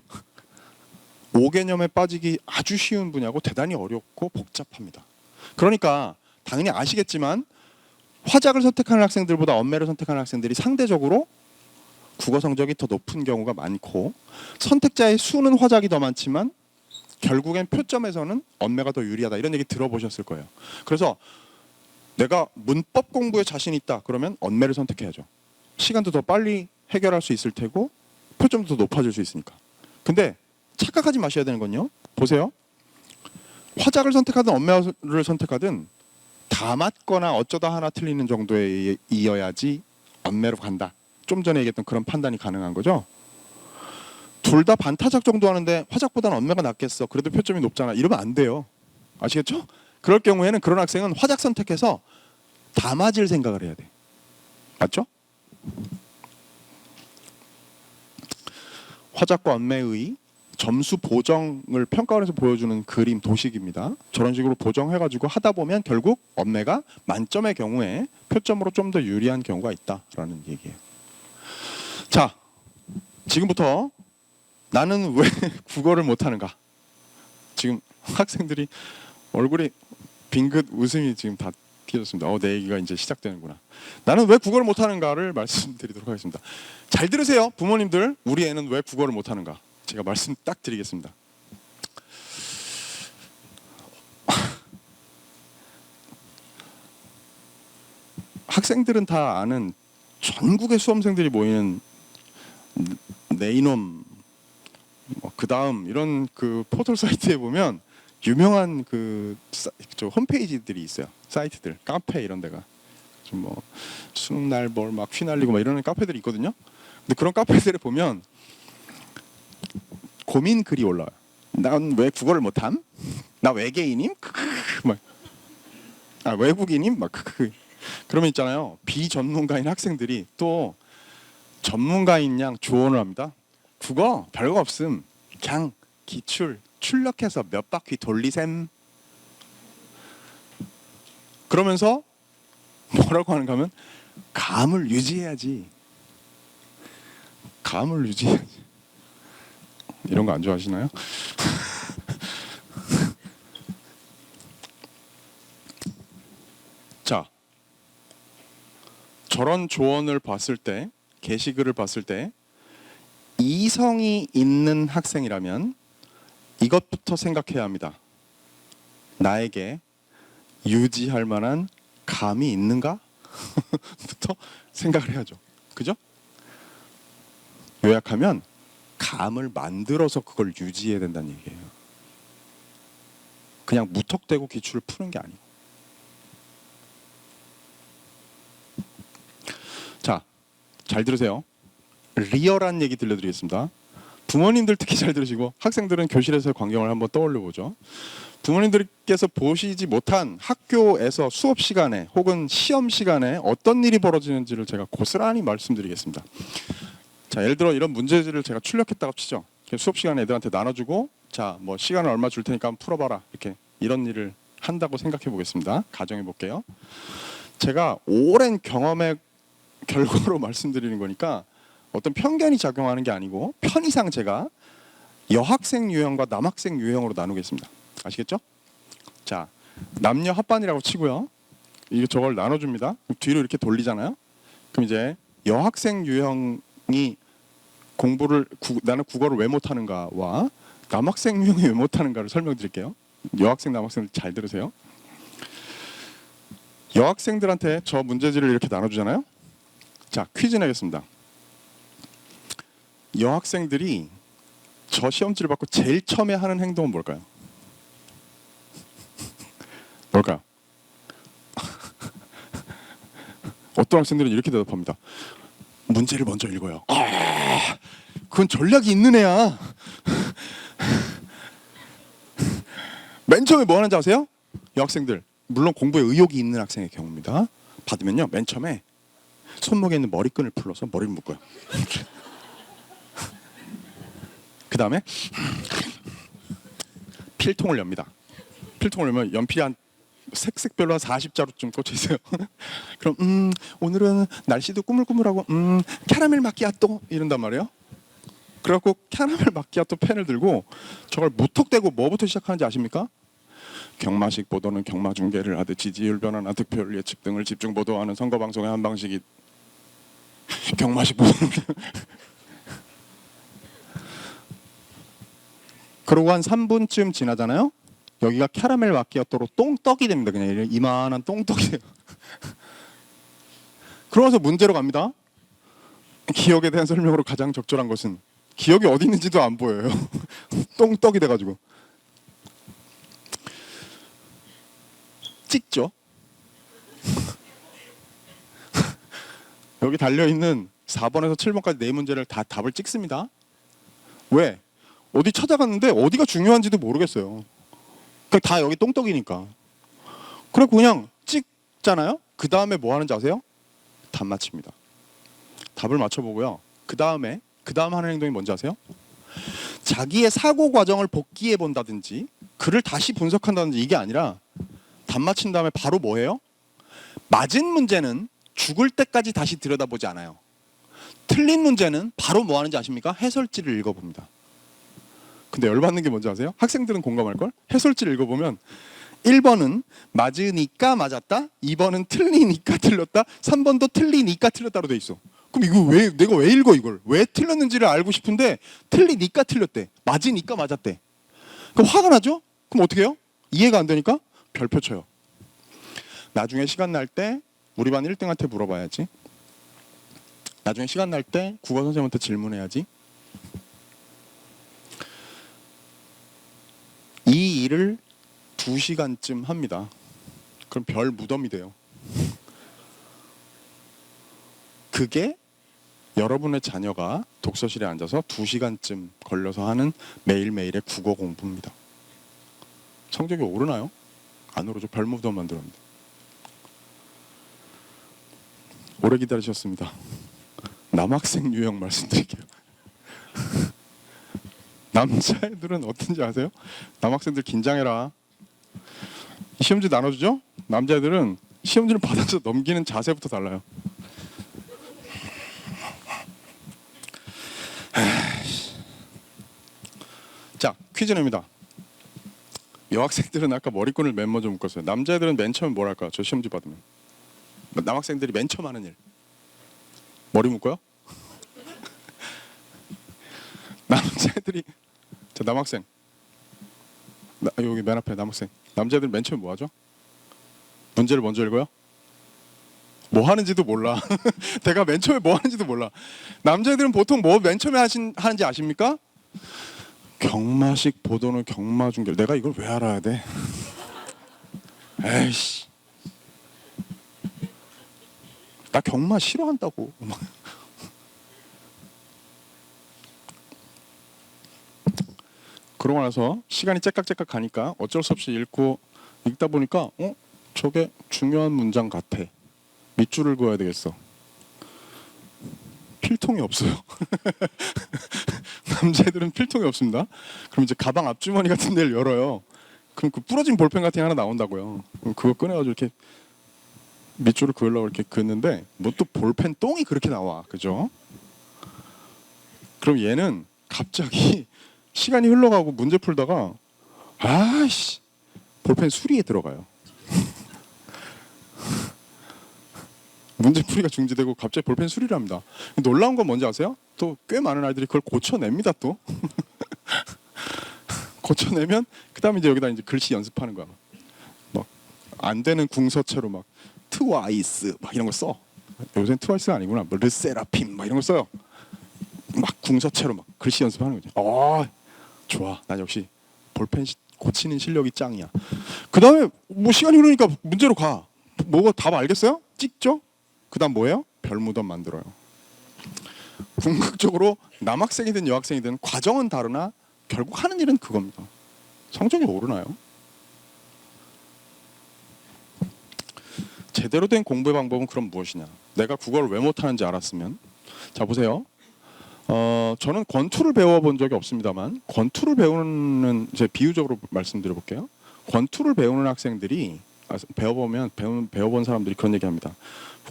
5개념에 빠지기 아주 쉬운 분야고 대단히 어렵고 복잡합니다. 그러니까 당연히 아시겠지만 화작을 선택하는 학생들보다 언매를 선택하는 학생들이 상대적으로 국어 성적이 더 높은 경우가 많고 선택자의 수는 화작이 더 많지만 결국엔 표점에서는 언매가 더 유리하다 이런 얘기 들어보셨을 거예요. 그래서 내가 문법 공부에 자신 있다 그러면 언매를 선택해야죠. 시간도 더 빨리 해결할 수 있을 테고 표점도 더 높아질 수 있으니까. 근데 착각하지 마셔야 되는 건요. 보세요. 화작을 선택하든 언매를 선택하든 다 맞거나 어쩌다 하나 틀리는 정도에 이어야지 언매로 간다. 좀 전에 얘기했던 그런 판단이 가능한 거죠. 둘 다 반타작 정도 하는데 화작보다는 언매가 낫겠어. 그래도 표점이 높잖아. 이러면 안 돼요. 아시겠죠? 그럴 경우에는 그런 학생은 화작 선택해서 다 맞을 생각을 해야 돼. 맞죠? 화작과 언매의 점수 보정을 평가원에서 보여주는 그림 도식입니다. 저런 식으로 보정해가지고 하다 보면 결국 언매가 만점의 경우에 표점으로 좀 더 유리한 경우가 있다라는 얘기예요. 자, 지금부터 나는 왜 국어를 못하는가? 지금 학생들이 얼굴이 빙긋 웃음이 지금 다 띄어졌습니다. 내 얘기가 이제 시작되는구나. 나는 왜 국어를 못하는가를 말씀드리도록 하겠습니다. 잘 들으세요, 부모님들. 우리 애는 왜 국어를 못하는가? 제가 말씀 딱 드리겠습니다. 학생들은 다 아는 전국의 수험생들이 모이는 네이놈 그 다음 이런 그 포털 사이트에 보면 유명한 저 홈페이지들이 있어요. 사이트들, 카페 이런 데가 좀 뭐 수능 날 뭘 막 휘날리고 막 이런 카페들이 있거든요. 근데 그런 카페들에 보면 고민 글이 올라와요. 난 왜 국어를 못함? 나 외계인임? 막, 외국인임? 막 그러면 있잖아요. 비전문가인 학생들이 또 전문가인 양 조언을 합니다. 국어 별거 없음. 그냥 기출 출력해서 몇 바퀴 돌리셈. 그러면서 뭐라고 하는가 하면 감을 유지해야지. 감을 유지해야지. 이런 거 안 좋아하시나요? 자, 저런 조언을 봤을 때, 게시글을 봤을 때 이성이 있는 학생이라면 이것부터 생각해야 합니다. 나에게 유지할 만한 감이 있는가? 부터 생각을 해야죠. 그죠? 요약하면 감을 만들어서 그걸 유지해야 된다는 얘기예요. 그냥 무턱대고 기출을 푸는 게 아니고. 자, 잘 들으세요. 리얼한 얘기 들려드리겠습니다. 부모님들 특히 잘 들으시고 학생들은 교실에서의 광경을 한번 떠올려 보죠. 부모님들께서 보시지 못한 학교에서 수업 시간에 혹은 시험 시간에 어떤 일이 벌어지는지를 제가 고스란히 말씀드리겠습니다. 자, 예를 들어 이런 문제지를 제가 출력했다고 치죠. 수업 시간에 애들한테 나눠주고 자, 뭐 시간을 얼마 줄 테니까 한번 풀어봐라. 이렇게 이런 일을 한다고 생각해 보겠습니다. 가정해 볼게요. 제가 오랜 경험의 결과로 말씀드리는 거니까 어떤 편견이 작용하는 게 아니고 편의상 제가 여학생 유형과 남학생 유형으로 나누겠습니다. 아시겠죠? 자, 남녀 합반이라고 치고요. 이게 저걸 나눠줍니다. 뒤로 이렇게 돌리잖아요. 그럼 이제 여학생 유형이 나는 국어를 왜 못하는가와 남학생 유형이 왜 못하는가를 설명드릴게요. 여학생, 남학생 잘 들으세요. 여학생들한테 저 문제지를 이렇게 나눠주잖아요. 자, 퀴즈 내겠습니다. 여학생들이 저 시험지를 받고 제일 처음에 하는 행동은 뭘까요? 뭘까요? 어떤 학생들은 이렇게 대답합니다. 문제를 먼저 읽어요. 그건 전략이 있는 애야. 맨 처음에 뭐 하는지 아세요? 여학생들, 물론 공부에 의욕이 있는 학생의 경우입니다. 받으면요, 맨 처음에 손목에 있는 머리끈을 풀러서 머리를 묶어요. 그 다음에 필통을 엽니다. 필통을 열면 연필이 한 색별로 한 40자루쯤 꽂혀 있어요. 그럼 오늘은 날씨도 꾸물꾸물하고 캐러멜 마키아또 이런단 말이에요. 그래갖고 캐러멜 마키아또 펜을 들고 저걸 무턱대고 뭐부터 시작하는지 아십니까? 경마식 보도는 경마 중계를 하듯 지지율 변화나 득표율 예측 등을 집중 보도하는 선거 방송의 한 방식이 경마식 보도는 그러고 한 3분쯤 지나잖아요. 여기가 캐러멜 마키아토로 똥떡이 됩니다. 그냥 이만한 똥떡이 돼요. 그러면서 문제로 갑니다. 기억에 대한 설명으로 가장 적절한 것은 기억이 어디 있는지도 안 보여요. 똥떡이 돼가지고 찍죠. 여기 달려있는 4번에서 7번까지 네 문제를 다 답을 찍습니다. 왜? 어디 찾아갔는데 어디가 중요한지도 모르겠어요. 그러니까 다 여기 똥떡이니까. 그래고 그냥 찍잖아요. 그 다음에 뭐 하는지 아세요? 답 맞힙니다. 답을 맞춰보고요. 그 다음 하는 행동이 뭔지 아세요? 자기의 사고 과정을 복기해 본다든지 글을 다시 분석한다든지 이게 아니라 답 맞힌 다음에 바로 뭐 해요? 맞은 문제는 죽을 때까지 다시 들여다보지 않아요. 틀린 문제는 바로 뭐 하는지 아십니까? 해설지를 읽어봅니다. 근데 열받는 게 뭔지 아세요? 학생들은 공감할걸? 해설지를 읽어보면 1번은 맞으니까 맞았다, 2번은 틀리니까 틀렸다, 3번도 틀리니까 틀렸다로 돼 있어. 그럼 이거 내가 왜 읽어 이걸? 왜 틀렸는지를 알고 싶은데 틀리니까 틀렸대, 맞으니까 맞았대. 그럼 화가 나죠? 그럼 어떻게 해요? 이해가 안 되니까 별표 쳐요. 나중에 시간 날 때 우리 반 1등한테 물어봐야지. 나중에 시간 날 때 국어 선생님한테 질문해야지. 이 일을 2시간쯤 합니다. 그럼 별 무덤이 돼요. 그게 여러분의 자녀가 독서실에 앉아서 2시간쯤 걸려서 하는 매일매일의 국어 공부입니다. 성적이 오르나요? 안 오르죠. 별 무덤 만들었는데. 오래 기다리셨습니다. 남학생 유형 말씀드릴게요. 남자애들은 어떤지 아세요? 남학생들 긴장해라. 시험지 나눠주죠? 남자애들은 시험지를 받아서 넘기는 자세부터 달라요. 자, 퀴즈 냅니다. 여학생들은 아까 머리끈을 맨 먼저 묶었어요. 남자애들은 맨 처음에 뭘 할까? 저 시험지 받으면. 남학생들이 맨 처음 하는 일. 머리 묶어요? 남자애들이, 자, 남학생. 여기 맨 앞에 남학생. 남자애들 맨 처음에 뭐 하죠? 문제를 먼저 읽어요? 뭐 하는지도 몰라. 내가 맨 처음에 뭐 하는지도 몰라. 남자애들은 보통 뭐 맨 처음에 하는지 아십니까? 경마식 보도는 경마 중계. 내가 이걸 왜 알아야 돼? 에이씨. 나 경마 싫어한다고. 그러고 나서 시간이 째깍째깍 가니까 어쩔 수 없이 읽다 보니까 저게 중요한 문장 같아. 밑줄을 그어야 되겠어. 필통이 없어요. 남자애들은 필통이 없습니다. 그럼 이제 가방 앞주머니 같은 데를 열어요. 그럼 그 부러진 볼펜 같은 게 하나 나온다고요. 그럼 그거 꺼내가지고 이렇게 밑줄을 그으려고 이렇게 긋는데 뭐 또 볼펜 똥이 그렇게 나와. 그죠? 그럼 얘는 갑자기 시간이 흘러가고 문제 풀다가 아이씨 볼펜 수리에 들어가요. 문제풀이가 중지되고 갑자기 볼펜 수리를 합니다. 놀라운 건 뭔지 아세요? 또 꽤 많은 아이들이 그걸 고쳐냅니다. 또 고쳐내면 그 다음에 이제 여기다 이제 글씨 연습하는 거야. 막 안 되는 궁서체로 막 트와이스 막 이런 거 써. 요새는 트와이스가 아니구나. 뭐 르세라핌 막 이런 거 써요. 막 궁서체로 막 글씨 연습하는 거죠. 좋아. 난 역시 볼펜 고치는 실력이 짱이야. 그 다음에 뭐 시간이 흐르니까 문제로 가. 뭐가 답 알겠어요? 찍죠? 그 다음 뭐예요? 별무덤 만들어요. 궁극적으로 남학생이든 여학생이든 과정은 다르나 결국 하는 일은 그겁니다. 성적이 오르나요? 제대로 된 공부의 방법은 그럼 무엇이냐? 내가 국어를 왜 못하는지 알았으면, 자 보세요. 저는 권투를 배워본 적이 없습니다만, 권투를 배우는, 이제 비유적으로 말씀드려볼게요. 권투를 배우는 학생들이 배워본 사람들이 그런 얘기합니다.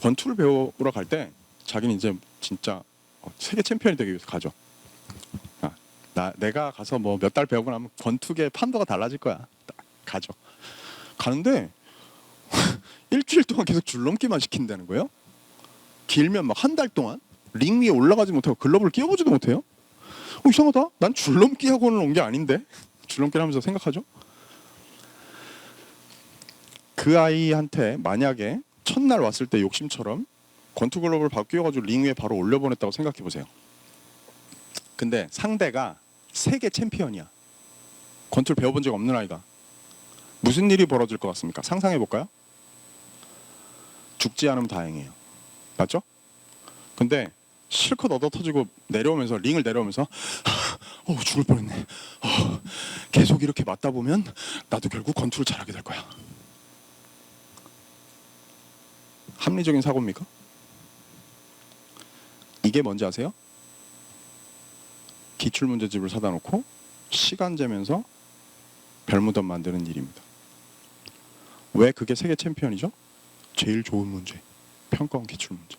권투를 배우러 갈 때 자기는 이제 진짜 세계 챔피언이 되기 위해서 가죠. 내가 가서 뭐 몇 달 배우고 나면 권투계 판도가 달라질 거야. 가죠. 가는데 일주일 동안 계속 줄넘기만 시킨다는 거예요. 길면 막 한 달 동안 링 위에 올라가지 못하고 글러브를 끼워보지도 못해요. 이상하다. 난 줄넘기 학원을 온 게 아닌데. 줄넘기를 하면서 생각하죠. 그 아이한테 만약에 첫날 왔을 때 욕심처럼 권투 글러브를 바로 끼워가지고 링 위에 바로 올려보냈다고 생각해 보세요. 근데 상대가 세계 챔피언이야. 권투를 배워본 적 없는 아이가. 무슨 일이 벌어질 것 같습니까? 상상해 볼까요? 죽지 않으면 다행이에요. 맞죠? 근데 실컷 얻어 터지고 내려오면서, 링을 내려오면서 죽을 뻔했네. 계속 이렇게 맞다 보면 나도 결국 권투를 잘하게 될 거야. 합리적인 사고입니까? 이게 뭔지 아세요? 기출문제집을 사다 놓고 시간 재면서 별무덤 만드는 일입니다. 왜 그게 세계 챔피언이죠? 제일 좋은 문제, 평가원 기출문제.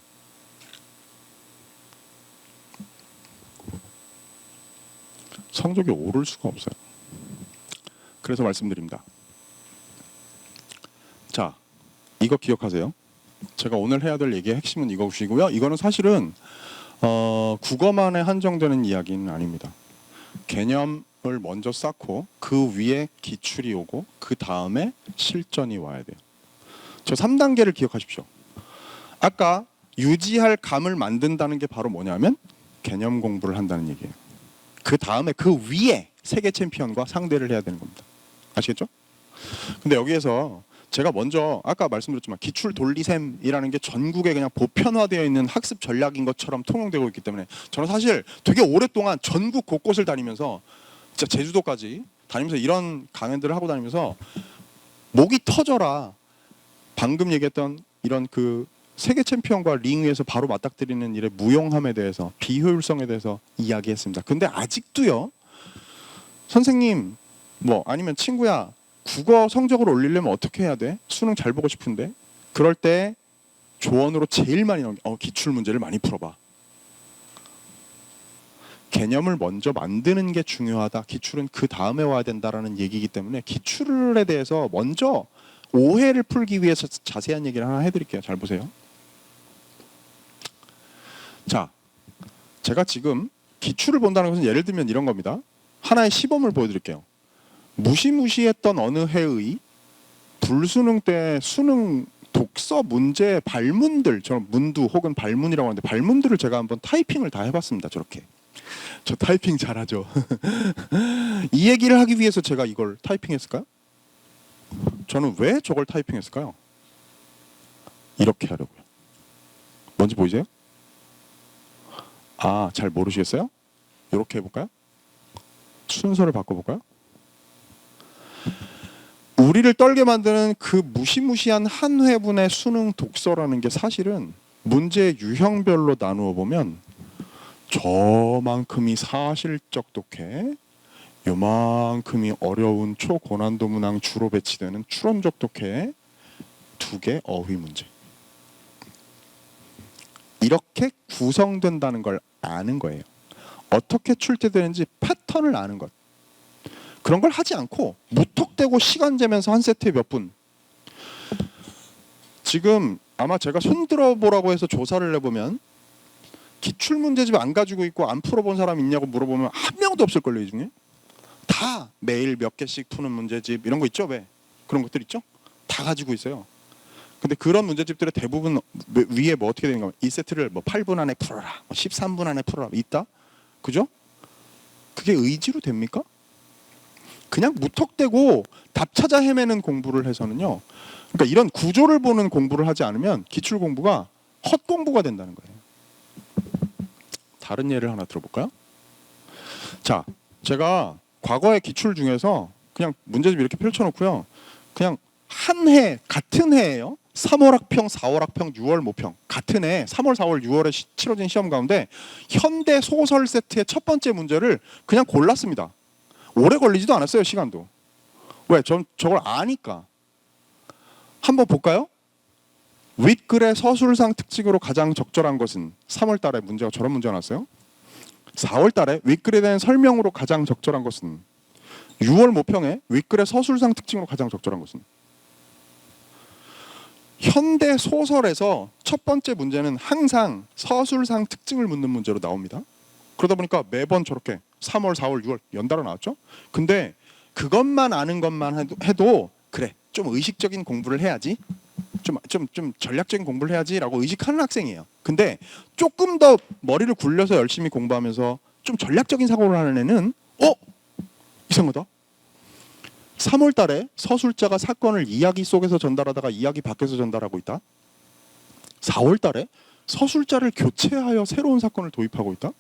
성적이 오를 수가 없어요. 그래서 말씀드립니다. 자, 이거 기억하세요. 제가 오늘 해야 될 얘기의 핵심은 이것이고요. 이거는 사실은 국어만에 한정되는 이야기는 아닙니다. 개념을 먼저 쌓고 그 위에 기출이 오고 그 다음에 실전이 와야 돼요. 저 3단계를 기억하십시오. 아까 유지할 감을 만든다는 게 바로 뭐냐면 개념 공부를 한다는 얘기예요. 그 다음에 그 위에 세계 챔피언과 상대를 해야 되는 겁니다. 아시겠죠? 근데 여기에서 제가 먼저 아까 말씀드렸지만 기출 돌리셈이라는 게 전국에 그냥 보편화되어 있는 학습 전략인 것처럼 통용되고 있기 때문에 저는 사실 되게 오랫동안 전국 곳곳을 다니면서 진짜 제주도까지 다니면서 이런 강연들을 하고 다니면서 목이 터져라. 방금 얘기했던 이런 그 세계 챔피언과 링 위에서 바로 맞닥뜨리는 일의 무용함에 대해서, 비효율성에 대해서 이야기했습니다. 근데 아직도요. 선생님 뭐 아니면 친구야, 국어 성적을 올리려면 어떻게 해야 돼? 수능 잘 보고 싶은데. 그럴 때 조언으로 제일 많이 나오는 게 기출 문제를 많이 풀어봐. 개념을 먼저 만드는 게 중요하다. 기출은 그 다음에 와야 된다라는 얘기이기 때문에 기출에 대해서 먼저 오해를 풀기 위해서 자세한 얘기를 하나 해드릴게요. 잘 보세요. 자, 제가 지금 기출을 본다는 것은 예를 들면 이런 겁니다. 하나의 시범을 보여드릴게요. 무시무시했던 어느 해의 불수능 때 수능 독서 문제 발문들, 저는 문두 혹은 발문이라고 하는데 발문들을 제가 한번 타이핑을 다 해봤습니다. 저렇게. 저 타이핑 잘하죠. 이 얘기를 하기 위해서 제가 이걸 타이핑했을까요? 저는 왜 저걸 타이핑했을까요? 이렇게 하려고요. 뭔지 보이세요? 잘 모르시겠어요? 이렇게 해볼까요? 순서를 바꿔볼까요? 우리를 떨게 만드는 그 무시무시한 한 회분의 수능 독서라는 게 사실은 문제 유형별로 나누어 보면 저만큼이 사실적 독해, 요만큼이 어려운 초고난도 문항 주로 배치되는 추론적 독해, 2개 어휘 문제. 이렇게 구성된다는 걸 아는 거예요. 어떻게 출제되는지 패턴을 아는 것. 그런 걸 하지 않고 무턱대고 시간 재면서 한 세트에 몇 분. 지금 아마 제가 손들어 보라고 해서 조사를 해보면 기출 문제집 안 가지고 있고 안 풀어본 사람 있냐고 물어보면 한 명도 없을걸요. 이 중에. 다 매일 몇 개씩 푸는 문제집 이런 거 있죠. 왜? 그런 것들 있죠. 다 가지고 있어요. 근데 그런 문제집들의 대부분 위에 뭐 어떻게 되는가 하면 이 세트를 뭐 8분 안에 풀어라, 13분 안에 풀어라 있다. 그죠? 그게 의지로 됩니까? 그냥 무턱대고 답 찾아 헤매는 공부를 해서는요. 그러니까 이런 구조를 보는 공부를 하지 않으면 기출 공부가 헛공부가 된다는 거예요. 다른 예를 하나 들어볼까요? 자, 제가 과거의 기출 중에서 그냥 문제집 이렇게 펼쳐놓고요. 그냥 한 해, 같은 해예요. 3월 학평, 4월 학평, 6월 모평 같은 해 3월, 4월, 6월에 치러진 시험 가운데 현대 소설 세트의 첫 번째 문제를 그냥 골랐습니다. 오래 걸리지도 않았어요. 시간도. 왜? 저걸 아니까. 한번 볼까요? 윗글의 서술상 특징으로 가장 적절한 것은 3월 달에 문제가 저런 문제가 나왔어요. 4월 달에 윗글에 대한 설명으로 가장 적절한 것은 6월 모평에 윗글의 서술상 특징으로 가장 적절한 것은 현대 소설에서 첫 번째 문제는 항상 서술상 특징을 묻는 문제로 나옵니다. 그러다 보니까 매번 저렇게 3월, 4월, 6월 연달아 나왔죠. 근데 그것만 아는 것만 해도 그래 좀 의식적인 공부를 해야지 좀 전략적인 공부를 해야지라고 의식하는 학생이에요. 근데 조금 더 머리를 굴려서 열심히 공부하면서 좀 전략적인 사고를 하는 애는 이상하다. 3월 달에 서술자가 사건을 이야기 속에서 전달하다가 이야기 밖에서 전달하고 있다. 4월 달에 서술자를 교체하여 새로운 사건을 도입하고 있다.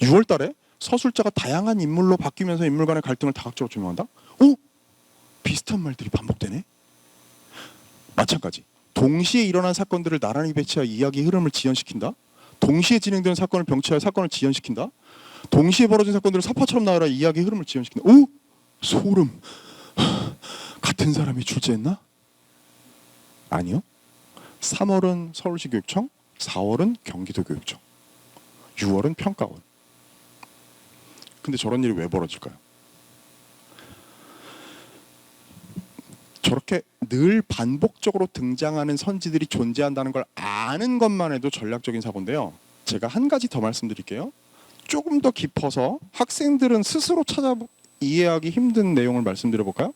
6월 달에 서술자가 다양한 인물로 바뀌면서 인물 간의 갈등을 다각적으로 조명한다. 비슷한 말들이 반복되네. 마찬가지. 동시에 일어난 사건들을 나란히 배치하여 이야기 흐름을 지연시킨다. 동시에 진행되는 사건을 병치하여 사건을 지연시킨다. 동시에 벌어진 사건들을 사파처럼 나열하여 이야기 흐름을 지연시킨다. 소름. 같은 사람이 출제했나? 아니요. 3월은 서울시 교육청, 4월은 경기도 교육청, 6월은 평가원. 근데 저런 일이 왜 벌어질까요? 저렇게 늘 반복적으로 등장하는 선지들이 존재한다는 걸 아는 것만 해도 전략적인 사고인데요. 제가 한 가지 더 말씀드릴게요. 조금 더 깊어서 학생들은 스스로 찾아 이해하기 힘든 내용을 말씀드려볼까요?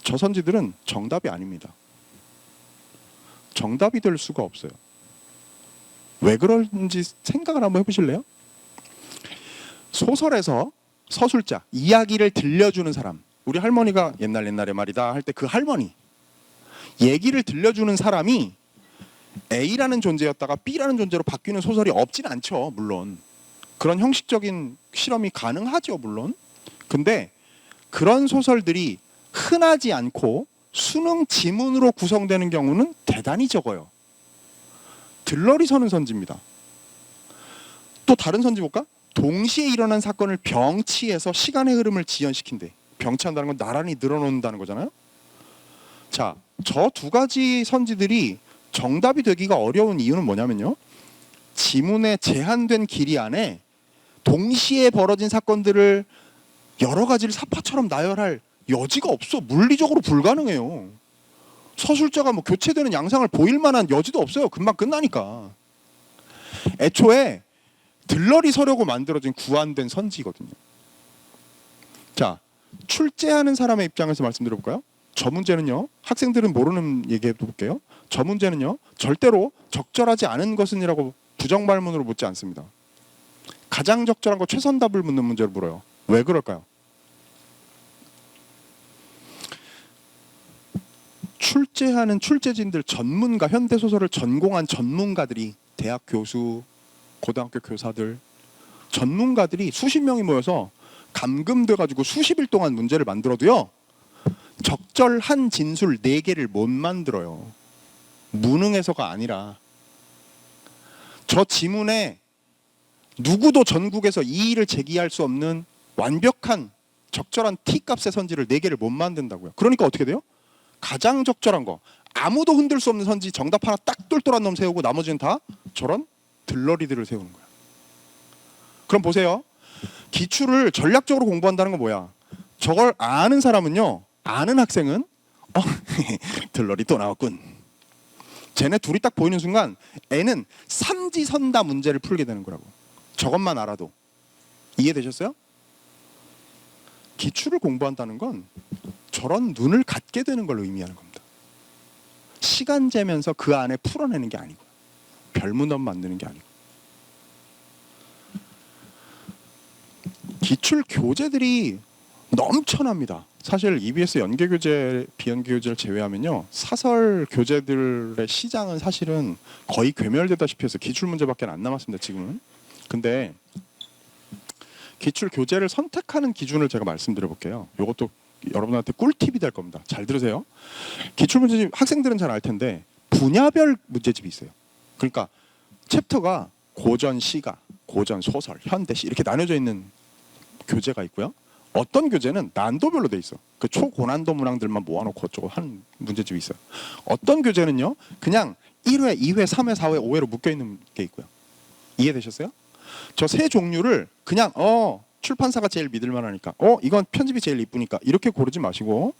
저 선지들은 정답이 아닙니다. 정답이 될 수가 없어요. 왜 그런지 생각을 한번 해보실래요? 소설에서 서술자, 이야기를 들려주는 사람, 우리 할머니가 옛날에 말이다 할 때 그 할머니, 얘기를 들려주는 사람이 A라는 존재였다가 B라는 존재로 바뀌는 소설이 없진 않죠. 물론 그런 형식적인 실험이 가능하죠. 물론. 근데 그런 소설들이 흔하지 않고 수능 지문으로 구성되는 경우는 대단히 적어요. 들러리 서는 선지입니다. 또 다른 선지 볼까? 동시에 일어난 사건을 병치해서 시간의 흐름을 지연시킨대. 병치한다는 건 나란히 늘어놓는다는 거잖아요. 자, 저 두 가지 선지들이 정답이 되기가 어려운 이유는 뭐냐면요. 지문의 제한된 길이 안에 동시에 벌어진 사건들을 여러 가지를 사파처럼 나열할 여지가 없어. 물리적으로 불가능해요. 서술자가 뭐 교체되는 양상을 보일 만한 여지도 없어요. 금방 끝나니까. 애초에 들러리 서려고 만들어진 구안된 선지거든요. 자, 출제하는 사람의 입장에서 말씀드려볼까요? 저 문제는요. 학생들은 모르는 얘기해볼게요. 저 문제는요. 절대로 적절하지 않은 것은이라고 부정말문으로 묻지 않습니다. 가장 적절한 거 최선답을 묻는 문제를 물어요. 왜 그럴까요? 출제하는 출제진들 전문가, 현대소설을 전공한 전문가들이 대학 교수, 고등학교 교사들, 전문가들이 수십 명이 모여서 감금돼가지고 수십 일 동안 문제를 만들어도요. 적절한 진술 4개를 못 만들어요. 무능해서가 아니라 저 지문에 누구도 전국에서 이의를 제기할 수 없는 완벽한 적절한 T값의 선지를 4개를 못 만든다고요. 그러니까 어떻게 돼요? 가장 적절한 거, 아무도 흔들 수 없는 선지 정답 하나 딱 똘똘한 놈 세우고 나머지는 다 저런 들러리들을 세우는 거야. 그럼 보세요. 기출을 전략적으로 공부한다는 건 뭐야? 저걸 아는 사람은요. 아는 학생은 들러리 또 나왔군. 쟤네 둘이 딱 보이는 순간 애는 삼지선다 문제를 풀게 되는 거라고. 저것만 알아도. 이해되셨어요? 기출을 공부한다는 건 저런 눈을 갖게 되는 걸 의미하는 겁니다. 시간 재면서 그 안에 풀어내는 게 아니고 별문헌 만드는 게 아니고. 기출 교재들이 넘쳐납니다. 사실 EBS 연계 교재, 비연계 교재를 제외하면요. 사설 교재들의 시장은 사실은 거의 괴멸되다시피 해서 기출 문제밖에 안 남았습니다. 지금은. 근데 기출 교재를 선택하는 기준을 제가 말씀드려 볼게요. 이것도 여러분한테 꿀팁이 될 겁니다. 잘 들으세요. 기출문제집 학생들은 잘 알 텐데 분야별 문제집이 있어요. 그러니까 챕터가 고전 시가, 고전 소설, 현대시 이렇게 나눠져 있는 교재가 있고요. 어떤 교재는 난도별로 돼 있어. 그 초고난도 문항들만 모아놓고 어쩌고 한 문제집이 있어요. 어떤 교재는요, 그냥 1회, 2회, 3회, 4회, 5회로 묶여 있는 게 있고요. 이해되셨어요? 저 세 종류를 그냥 출판사가 제일 믿을만하니까, 이건 편집이 제일 이쁘니까 이렇게 고르지 마시고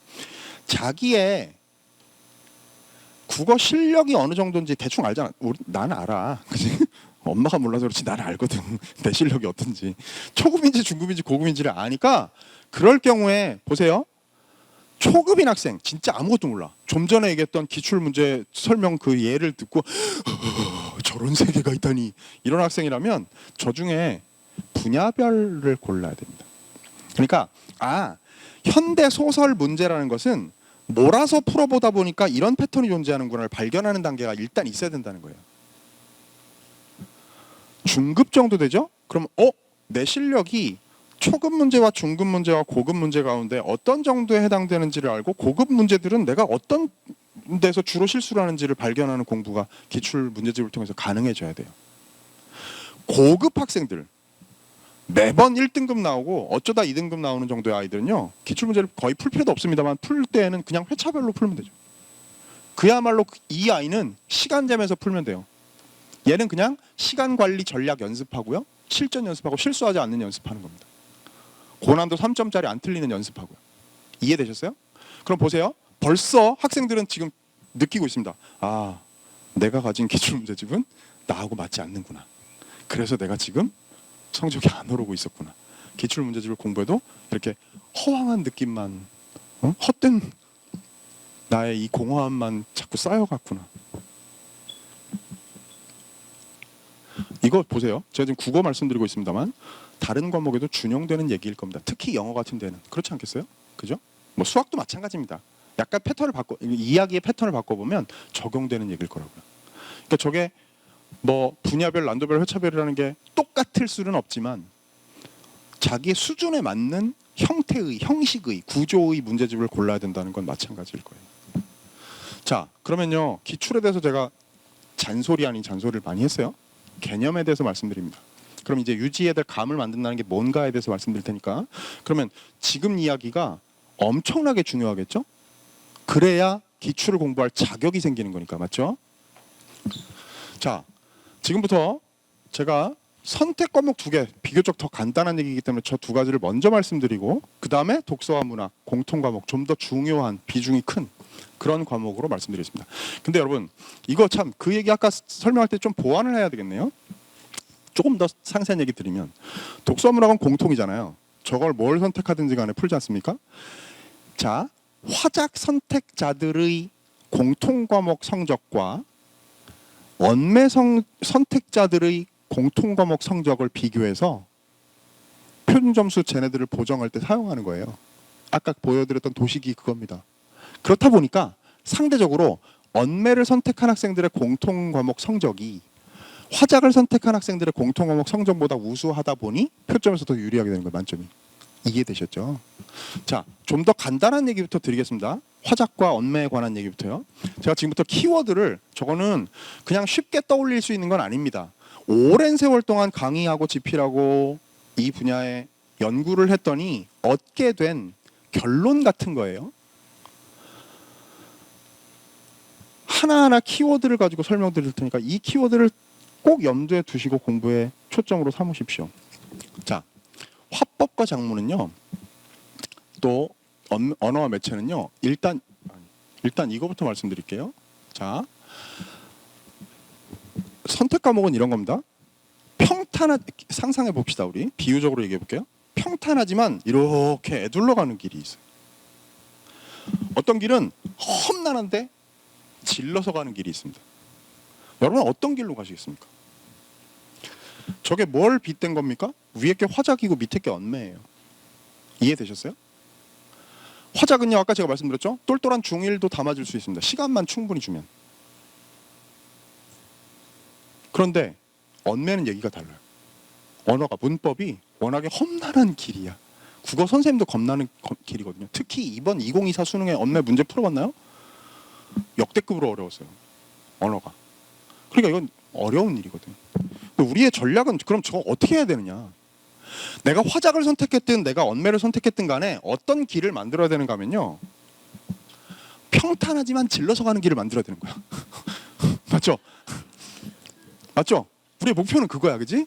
자기의 국어 실력이 어느 정도인지 대충 알잖아. 나는 알아. 그치? 엄마가 몰라서 그렇지 나는 알거든. 내 실력이 어떤지. 초급인지 중급인지 고급인지를 아니까 그럴 경우에 보세요. 초급인 학생 진짜 아무것도 몰라. 좀 전에 얘기했던 기출문제 설명 그 예를 듣고 저런 세계가 있다니 이런 학생이라면 저 중에 분야별을 골라야 됩니다. 그러니까 현대 소설 문제라는 것은 몰아서 풀어보다 보니까 이런 패턴이 존재하는구나를 발견하는 단계가 일단 있어야 된다는 거예요. 중급 정도 되죠? 그럼 내 실력이 초급 문제와 중급 문제와 고급 문제 가운데 어떤 정도에 해당되는지를 알고 고급 문제들은 내가 어떤 데서 주로 실수를 하는지를 발견하는 공부가 기출 문제집을 통해서 가능해져야 돼요. 고급 학생들 매번 1등급 나오고 어쩌다 2등급 나오는 정도의 아이들은요, 기출 문제를 거의 풀 필요도 없습니다만 풀 때에는 그냥 회차별로 풀면 되죠. 그야말로 이 아이는 시간 재면서 풀면 돼요. 얘는 그냥 시간 관리 전략 연습하고요, 실전 연습하고 실수하지 않는 연습하는 겁니다. 고난도 3점짜리 안 틀리는 연습하고요. 이해되셨어요? 그럼 보세요. 벌써 학생들은 지금 느끼고 있습니다. 내가 가진 기출문제집은 나하고 맞지 않는구나. 그래서 내가 지금 성적이 안 오르고 있었구나. 기출문제집을 공부해도 이렇게 허황한 느낌만, 헛된 나의 이 공허함만 자꾸 쌓여갔구나. 이거 보세요. 제가 지금 국어 말씀드리고 있습니다만 다른 과목에도 준용되는 얘기일 겁니다. 특히 영어 같은 데는 그렇지 않겠어요? 그죠? 뭐 수학도 마찬가지입니다. 약간 패턴을 이야기의 패턴을 바꿔보면 적용되는 얘기일 거라고요. 그러니까 저게 뭐 분야별, 난도별, 회차별이라는 게 똑같을 수는 없지만 자기의 수준에 맞는 형태의, 형식의, 구조의 문제집을 골라야 된다는 건 마찬가지일 거예요. 자, 그러면요, 기출에 대해서 제가 잔소리 아닌 잔소리를 많이 했어요. 개념에 대해서 말씀드립니다. 그럼 이제 유지해야 될 감을 만든다는 게 뭔가에 대해서 말씀드릴 테니까, 그러면 지금 이야기가 엄청나게 중요하겠죠? 그래야 기출을 공부할 자격이 생기는 거니까, 맞죠? 자, 지금부터 제가 선택 과목 2개, 비교적 더 간단한 얘기이기 때문에 저 2가지를 먼저 말씀드리고 그 다음에 독서와 문학, 공통 과목, 좀 더 중요한, 비중이 큰 그런 과목으로 말씀드리겠습니다. 근데 여러분, 이거 참 그 얘기 아까 설명할 때 좀 보완을 해야 되겠네요. 조금 더 상세한 얘기 드리면, 독서와 문학은 공통이잖아요. 저걸 뭘 선택하든지 간에 풀지 않습니까? 자, 화작 선택자들의 공통 과목 성적과 원매 선택자들의 공통 과목 성적을 비교해서 표준 점수 쟤네들을 보정할 때 사용하는 거예요. 아까 보여드렸던 도식이 그겁니다. 그렇다 보니까 상대적으로 언매를 선택한 학생들의 공통 과목 성적이 화작을 선택한 학생들의 공통 과목 성적보다 우수하다 보니 표점에서 더 유리하게 되는 거예요. 만점이. 이해되셨죠? 자, 좀 더 간단한 얘기부터 드리겠습니다. 화작과 언매에 관한 얘기부터요. 제가 지금부터 키워드를, 저거는 그냥 쉽게 떠올릴 수 있는 건 아닙니다. 오랜 세월 동안 강의하고 집필하고 이 분야에 연구를 했더니 얻게 된 결론 같은 거예요. 하나하나 키워드를 가지고 설명드릴 테니까 이 키워드를 꼭 염두에 두시고 공부에 초점으로 삼으십시오. 자, 화법과 작문은요, 또 언어와 매체는요, 일단 이거부터 말씀드릴게요. 자, 선택 과목은 이런 겁니다. 상상해 봅시다. 우리 비유적으로 얘기해 볼게요. 평탄하지만 이렇게 애둘러 가는 길이 있어요. 어떤 길은 험난한데 질러서 가는 길이 있습니다. 여러분 어떤 길로 가시겠습니까? 저게 뭘 빗댄 겁니까? 위에 게 화작이고 밑에 게 언매예요. 이해되셨어요? 화작은요, 아까 제가 말씀드렸죠? 똘똘한 중일도 담아줄 수 있습니다. 시간만 충분히 주면. 그런데 언매는 얘기가 달라요. 언어가, 문법이 워낙에 험난한 길이야. 국어 선생님도 겁나는 길이거든요. 특히 이번 2024 수능에 언매 문제 풀어봤나요? 역대급으로 어려웠어요. 언어가. 그러니까 이건 어려운 일이거든. 우리의 전략은 그럼 저거 어떻게 해야 되느냐? 내가 화작을 선택했든 내가 언매를 선택했든 간에 어떤 길을 만들어야 되는가 하면요. 평탄하지만 질러서 가는 길을 만들어야 되는 거야. 맞죠? 맞죠? 우리의 목표는 그거야, 그지?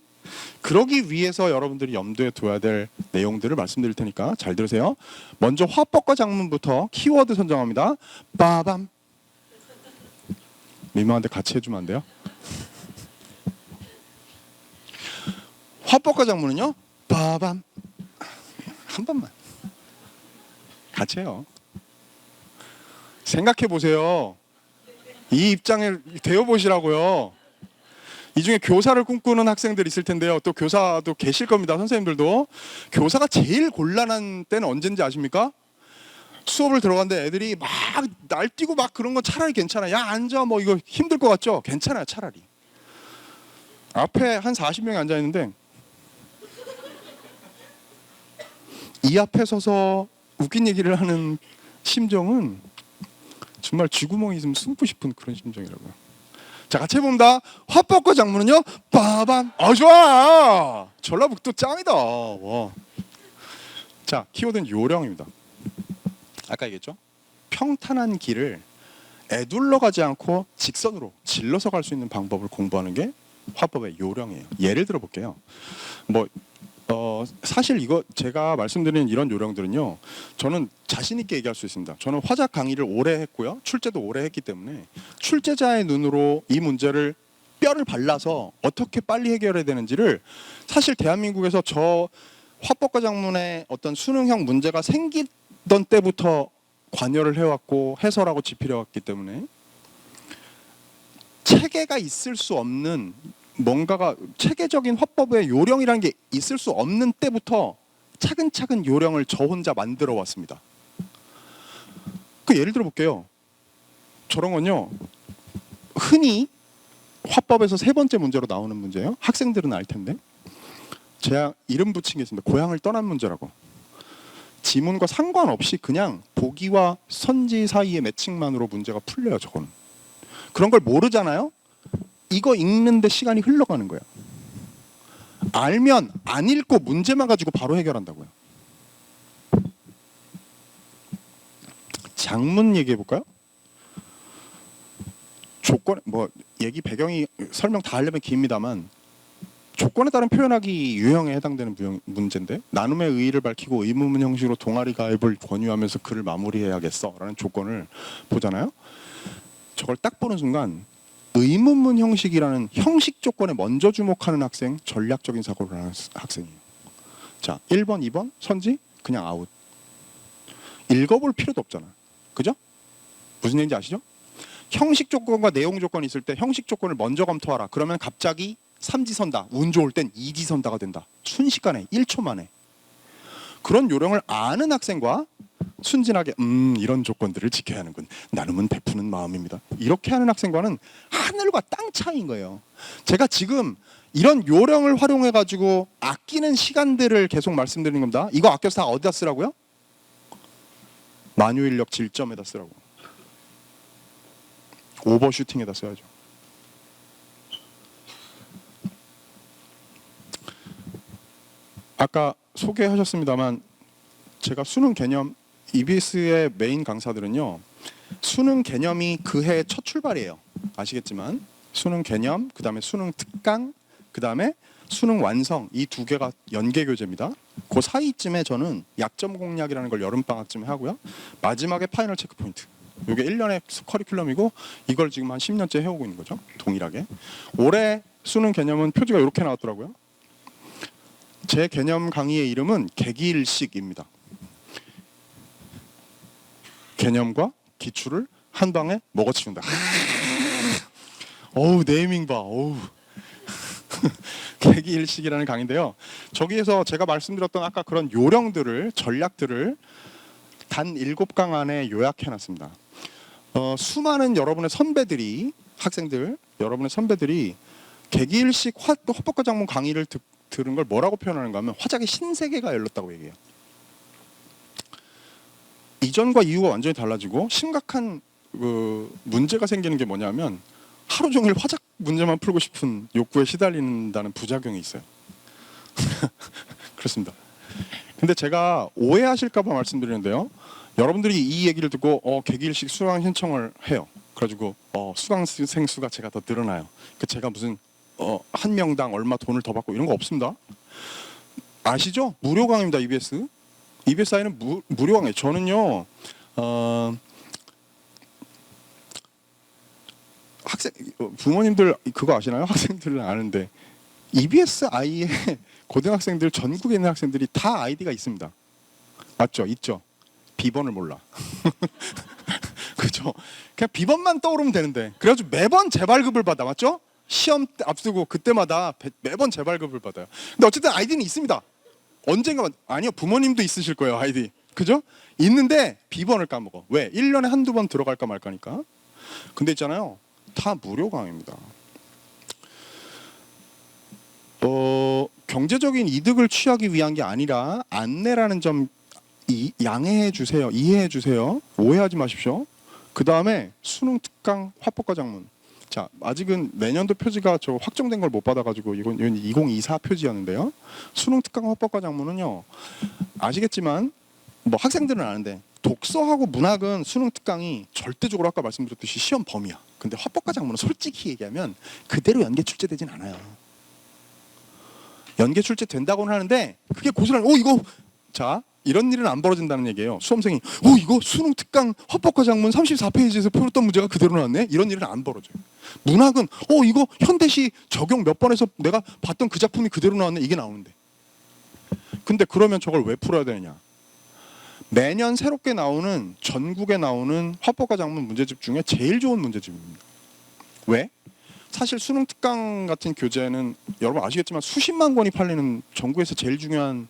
그러기 위해서 여러분들이 염두에 둬야 될 내용들을 말씀드릴 테니까 잘 들으세요. 먼저 화법과 작문부터 키워드 선정합니다. 빠밤. 민망한데 같이 해주면 안 돼요? 화법과 작문은요. 빠밤. 한 번만. 같이 해요. 생각해 보세요. 이 입장에 되어 보시라고요. 이 중에 교사를 꿈꾸는 학생들 있을 텐데요. 또 교사도 계실 겁니다. 선생님들도. 교사가 제일 곤란한 때는 언제인지 아십니까? 수업을 들어갔는데 애들이 막 날뛰고 막 그런 건 차라리 괜찮아. 야 앉아 뭐 이거 힘들 것 같죠? 괜찮아요 차라리. 앞에 한 40명이 앉아 있는데 이 앞에 서서 웃긴 얘기를 하는 심정은 정말 쥐구멍이 있으면 숨고 싶은 그런 심정이라고요. 자 같이 해봅니다. 화법과 작문은요. 빠밤. 아 좋아. 전라북도 짱이다. 와. 자 키워드는 요령입니다. 아까 얘기했죠. 평탄한 길을 애둘러 가지 않고 직선으로 질러서 갈 수 있는 방법을 공부하는 게 화법의 요령이에요. 예를 들어 볼게요. 사실 이거 제가 말씀드리는 이런 요령들은요. 저는 자신 있게 얘기할 수 있습니다. 저는 화작 강의를 오래 했고요. 출제도 오래 했기 때문에 출제자의 눈으로 이 문제를 뼈를 발라서 어떻게 빨리 해결해야 되는지를 사실 대한민국에서 저 화법과 작문의 어떤 수능형 문제가 생기던 때부터 관여를 해왔고 해설하고 집필해왔기 때문에 체계가 있을 수 없는 뭔가가 체계적인 화법의 요령이라는 게 있을 수 없는 때부터 차근차근 요령을 저 혼자 만들어 왔습니다. 그 예를 들어 볼게요. 저런 건요. 흔히 화법에서 세 번째 문제로 나오는 문제예요. 학생들은 알 텐데. 제가 이름 붙인 게 있습니다. 고향을 떠난 문제라고. 지문과 상관없이 그냥 보기와 선지 사이의 매칭만으로 문제가 풀려요. 저거는. 그런 걸 모르잖아요. 이거 읽는데 시간이 흘러가는 거예요. 알면 안 읽고 문제만 가지고 바로 해결한다고요. 장문 얘기해 볼까요? 조건 얘기 배경이 설명 다 하려면 깁니다만 조건에 따른 표현하기 유형에 해당되는 문제인데 나눔의 의의를 밝히고 의문문 형식으로 동아리 가입을 권유하면서 글을 마무리해야겠어라는 조건을 보잖아요. 저걸 딱 보는 순간 의문문 형식이라는 형식 조건에 먼저 주목하는 학생, 전략적인 사고를 하는 학생이에요. 자, 1번, 2번 선지 그냥 아웃. 읽어볼 필요도 없잖아. 그죠? 무슨 얘기인지 아시죠? 형식 조건과 내용 조건이 있을 때 형식 조건을 먼저 검토하라. 그러면 갑자기 삼지선다. 운 좋을 땐 이지선다가 된다. 순식간에 1초 만에. 그런 요령을 아는 학생과 순진하게 이런 조건들을 지켜야 하는군. 나눔은 베푸는 마음입니다. 이렇게 하는 학생과는 하늘과 땅 차이인 거예요. 제가 지금 이런 요령을 활용해 가지고 아끼는 시간들을 계속 말씀드리는 겁니다. 이거 아껴서 다 어디다 쓰라고요? 만유인력 질점에다 쓰라고. 오버슈팅에다 써야죠. 아까 소개하셨습니다만 제가 수능 개념 EBS의 메인 강사들은요. 수능 개념이 그해 첫 출발이에요. 아시겠지만 수능 개념, 그 다음에 수능 특강, 그 다음에 수능 완성 이 두 개가 연계 교재입니다. 그 사이쯤에 저는 약점 공략이라는 걸 여름방학쯤에 하고요. 마지막에 파이널 체크 포인트. 이게 1년의 커리큘럼이고 이걸 지금 한 10년째 해오고 있는 거죠. 동일하게. 올해 수능 개념은 표지가 이렇게 나왔더라고요. 제 개념 강의의 이름은 개기일식입니다. 개념과 기출을 한 방에 먹어치운다. 어우 네이밍 봐. 어우. 개기일식이라는 강의인데요. 저기에서 제가 말씀드렸던 아까 그런 요령들을 전략들을 단 7강 안에 요약해놨습니다. 수많은 여러분의 선배들이 학생들 여러분의 선배들이 개기일식 화법과 작문 강의를 들은 걸 뭐라고 표현하는가 하면 화작의 신세계가 열렸다고 얘기해요. 이전과 이후가 완전히 달라지고 심각한 그 문제가 생기는 게 뭐냐면 하루 종일 화작 문제만 풀고 싶은 욕구에 시달린다는 부작용이 있어요. 그렇습니다. 근데 제가 오해하실까 봐 말씀드리는데요. 여러분들이 이 얘기를 듣고 개기일식 수강 신청을 해요. 그래가지고 수강생 수가 제가 더 늘어나요. 제가 무슨 한 명당 얼마 돈을 더 받고 이런 거 없습니다. 아시죠? 무료 강의입니다. EBS. EBS 아이는 무료 강의. 저는요. 학생 부모님들 그거 아시나요? 학생들은 아는데 EBS 아이의 고등학생들 전국에 있는 학생들이 다 아이디가 있습니다. 맞죠? 있죠. 비번을 몰라. 그죠? 그냥 비번만 떠오르면 되는데 그래가지고 매번 재발급을 받아. 맞죠? 시험 앞두고 그때마다 매번 재발급을 받아요. 근데 어쨌든 아이디는 있습니다. 언젠가 아니요 부모님도 있으실 거예요 아이디. 그죠? 있는데 비번을 까먹어. 왜? 1년에 한두 번 들어갈까 말까니까. 근데 있잖아요. 다 무료 강의입니다. 경제적인 이득을 취하기 위한 게 아니라 안내라는 점 양해해 주세요. 이해해 주세요. 오해하지 마십시오. 그 다음에 수능 특강 화법과 작문. 자, 아직은 내년도 표지가 저 확정된 걸 못 받아가지고 이건 2024 표지였는데요. 수능 특강 화법과 작문은요. 아시겠지만 뭐 학생들은 아는데 독서하고 문학은 수능 특강이 절대적으로 아까 말씀드렸듯이 시험 범위야. 근데 화법과 작문은 솔직히 얘기하면 그대로 연계 출제되진 않아요. 연계 출제 된다고는 하는데 그게 고스란히 이거 자 이런 일은 안 벌어진다는 얘기예요. 수험생이 이거 수능 특강 화법과 작문 34페이지에서 풀었던 문제가 그대로 나왔네. 이런 일은 안 벌어져요. 문학은 이거 현대시 적용 몇 번에서 내가 봤던 그 작품이 그대로 나왔네. 이게 나오는데. 근데 그러면 저걸 왜 풀어야 되느냐. 매년 새롭게 나오는 전국에 나오는 화법과 작문 문제집 중에 제일 좋은 문제집입니다. 왜? 사실 수능 특강 같은 교재는 여러분 아시겠지만 수십만 권이 팔리는 전국에서 제일 중요한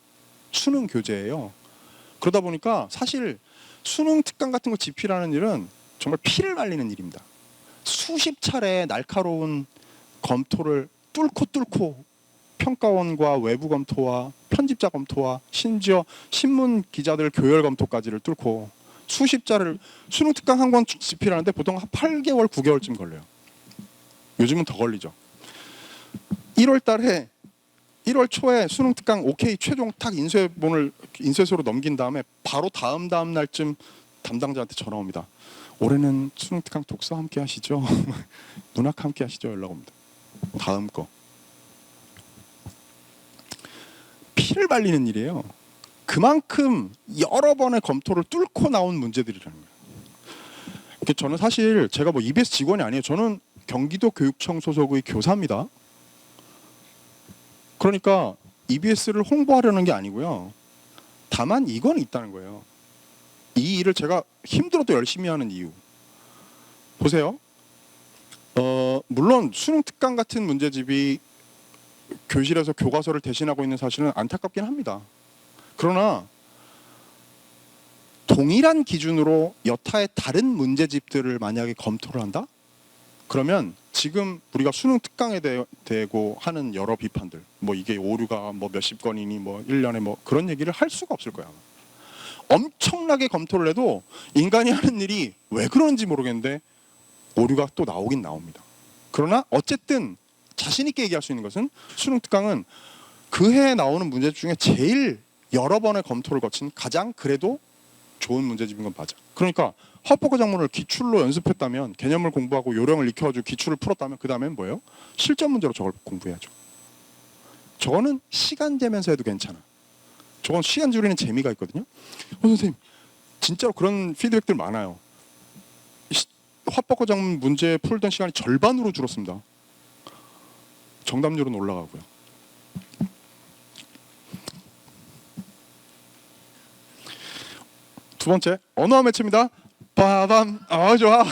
수능 교재예요. 그러다 보니까 사실 수능 특강 같은 거 집필하는 일은 정말 피를 말리는 일입니다. 수십 차례 날카로운 검토를 뚫고 평가원과 외부 검토와 편집자 검토와 심지어 신문 기자들 교열 검토까지를 뚫고 수십 자를 수능 특강 한 권 집필하는데 보통 한 8개월, 9개월쯤 걸려요. 요즘은 더 걸리죠. 1월 초에 수능 특강 오케이 최종 탁 인쇄소로 넘긴 다음에 바로 다음 날쯤 담당자한테 전화 옵니다. 올해는 수능 특강 독서 함께 하시죠? 문학 함께 하시죠? 연락 옵니다. 다음 거. 피를 발리는 일이에요. 그만큼 여러 번의 검토를 뚫고 나온 문제들이라는 거예요. 저는 사실 제가 뭐 EBS 직원이 아니에요. 저는 경기도 교육청 소속의 교사입니다. 그러니까 EBS를 홍보하려는 게 아니고요. 다만 이건 있다는 거예요. 이 일을 제가 힘들어도 열심히 하는 이유. 보세요. 물론 수능 특강 같은 문제집이 교실에서 교과서를 대신하고 있는 사실은 안타깝긴 합니다. 그러나 동일한 기준으로 여타의 다른 문제집들을 만약에 검토를 한다? 그러면 지금 우리가 수능 특강에 대고 하는 여러 비판들, 뭐 이게 오류가 뭐 몇십 건이니 뭐 1년에 뭐 그런 얘기를 할 수가 없을 거야. 엄청나게 검토를 해도 인간이 하는 일이 왜 그러는지 모르겠는데 오류가 또 나오긴 나옵니다. 그러나 어쨌든 자신 있게 얘기할 수 있는 것은 수능 특강은 그 해에 나오는 문제집 중에 제일 여러 번의 검토를 거친 가장 그래도 좋은 문제집인 건 맞아. 그러니까 화법과 작문을 기출로 연습했다면, 개념을 공부하고 요령을 익혀가지고 기출을 풀었다면 그 다음엔 뭐예요? 실전 문제로 저걸 공부해야죠. 저거는 시간 재면서 해도 괜찮아. 저건 시간 줄이는 재미가 있거든요. 선생님 진짜로 그런 피드백들 많아요. 화법과 작문 문제 풀던 시간이 절반으로 줄었습니다. 정답률은 올라가고요. 두 번째, 언어와 매체입니다. 빠밤. 좋아.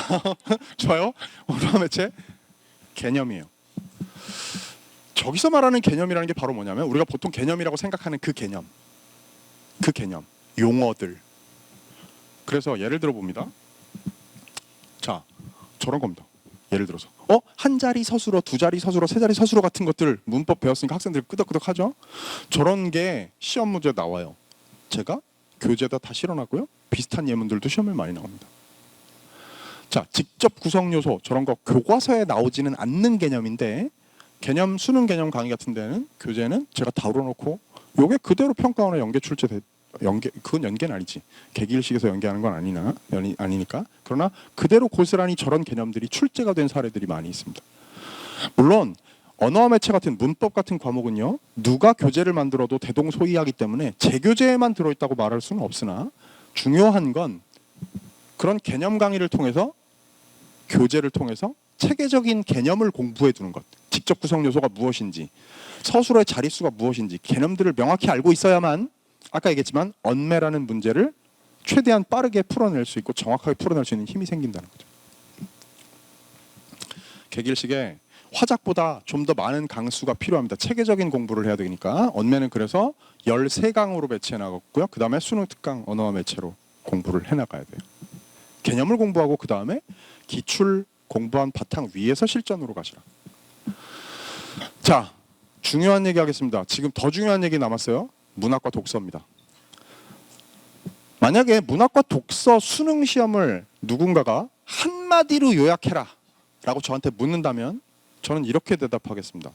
좋아요. 언어와 매체 개념이에요. 저기서 말하는 개념이라는 게 바로 뭐냐면 우리가 보통 개념이라고 생각하는 그 개념, 용어들. 그래서 예를 들어 봅니다. 자, 저런 겁니다. 예를 들어서 한 자리 서술어, 두 자리 서술어, 세 자리 서술어 같은 것들 문법 배웠으니까 학생들이 끄덕끄덕 하죠. 저런 게 시험 문제에 나와요. 제가 교재에다 다 실어놨고요. 비슷한 예문들도 시험에 많이 나옵니다. 자, 직접 구성 요소 저런 거 교과서에 나오지는 않는 개념인데 개념 수능 개념 강의 같은 데는 교재는 제가 다뤄놓고 요게 그대로 평가원에 연계 출제돼. 그건 연계는 아니지. 개기일식에서 연계하는 건 아니니까. 그러나 그대로 고스란히 저런 개념들이 출제가 된 사례들이 많이 있습니다. 물론 언어와 매체 같은 문법 같은 과목은요, 누가 교재를 만들어도 대동소이하기 때문에 제 교재에만 들어있다고 말할 수는 없으나 중요한 건 그런 개념 강의를 통해서 교재를 통해서 체계적인 개념을 공부해 두는 것, 직접 구성 요소가 무엇인지, 서술어의 자릿수가 무엇인지 개념들을 명확히 알고 있어야만 아까 얘기했지만 언매라는 문제를 최대한 빠르게 풀어낼 수 있고 정확하게 풀어낼 수 있는 힘이 생긴다는 거죠. 개기일식에 화작보다 좀 더 많은 강수가 필요합니다. 체계적인 공부를 해야 되니까 언매는 그래서 13강으로 배치해 나갔고요. 그 다음에 수능 특강 언어와 매체로 공부를 해나가야 돼요. 개념을 공부하고 그 다음에 기출 공부한 바탕 위에서 실전으로 가시라. 자, 중요한 얘기 하겠습니다. 지금 더 중요한 얘기 남았어요. 문학과 독서입니다. 만약에 문학과 독서 수능 시험을 누군가가 한마디로 요약해라 라고 저한테 묻는다면 저는 이렇게 대답하겠습니다.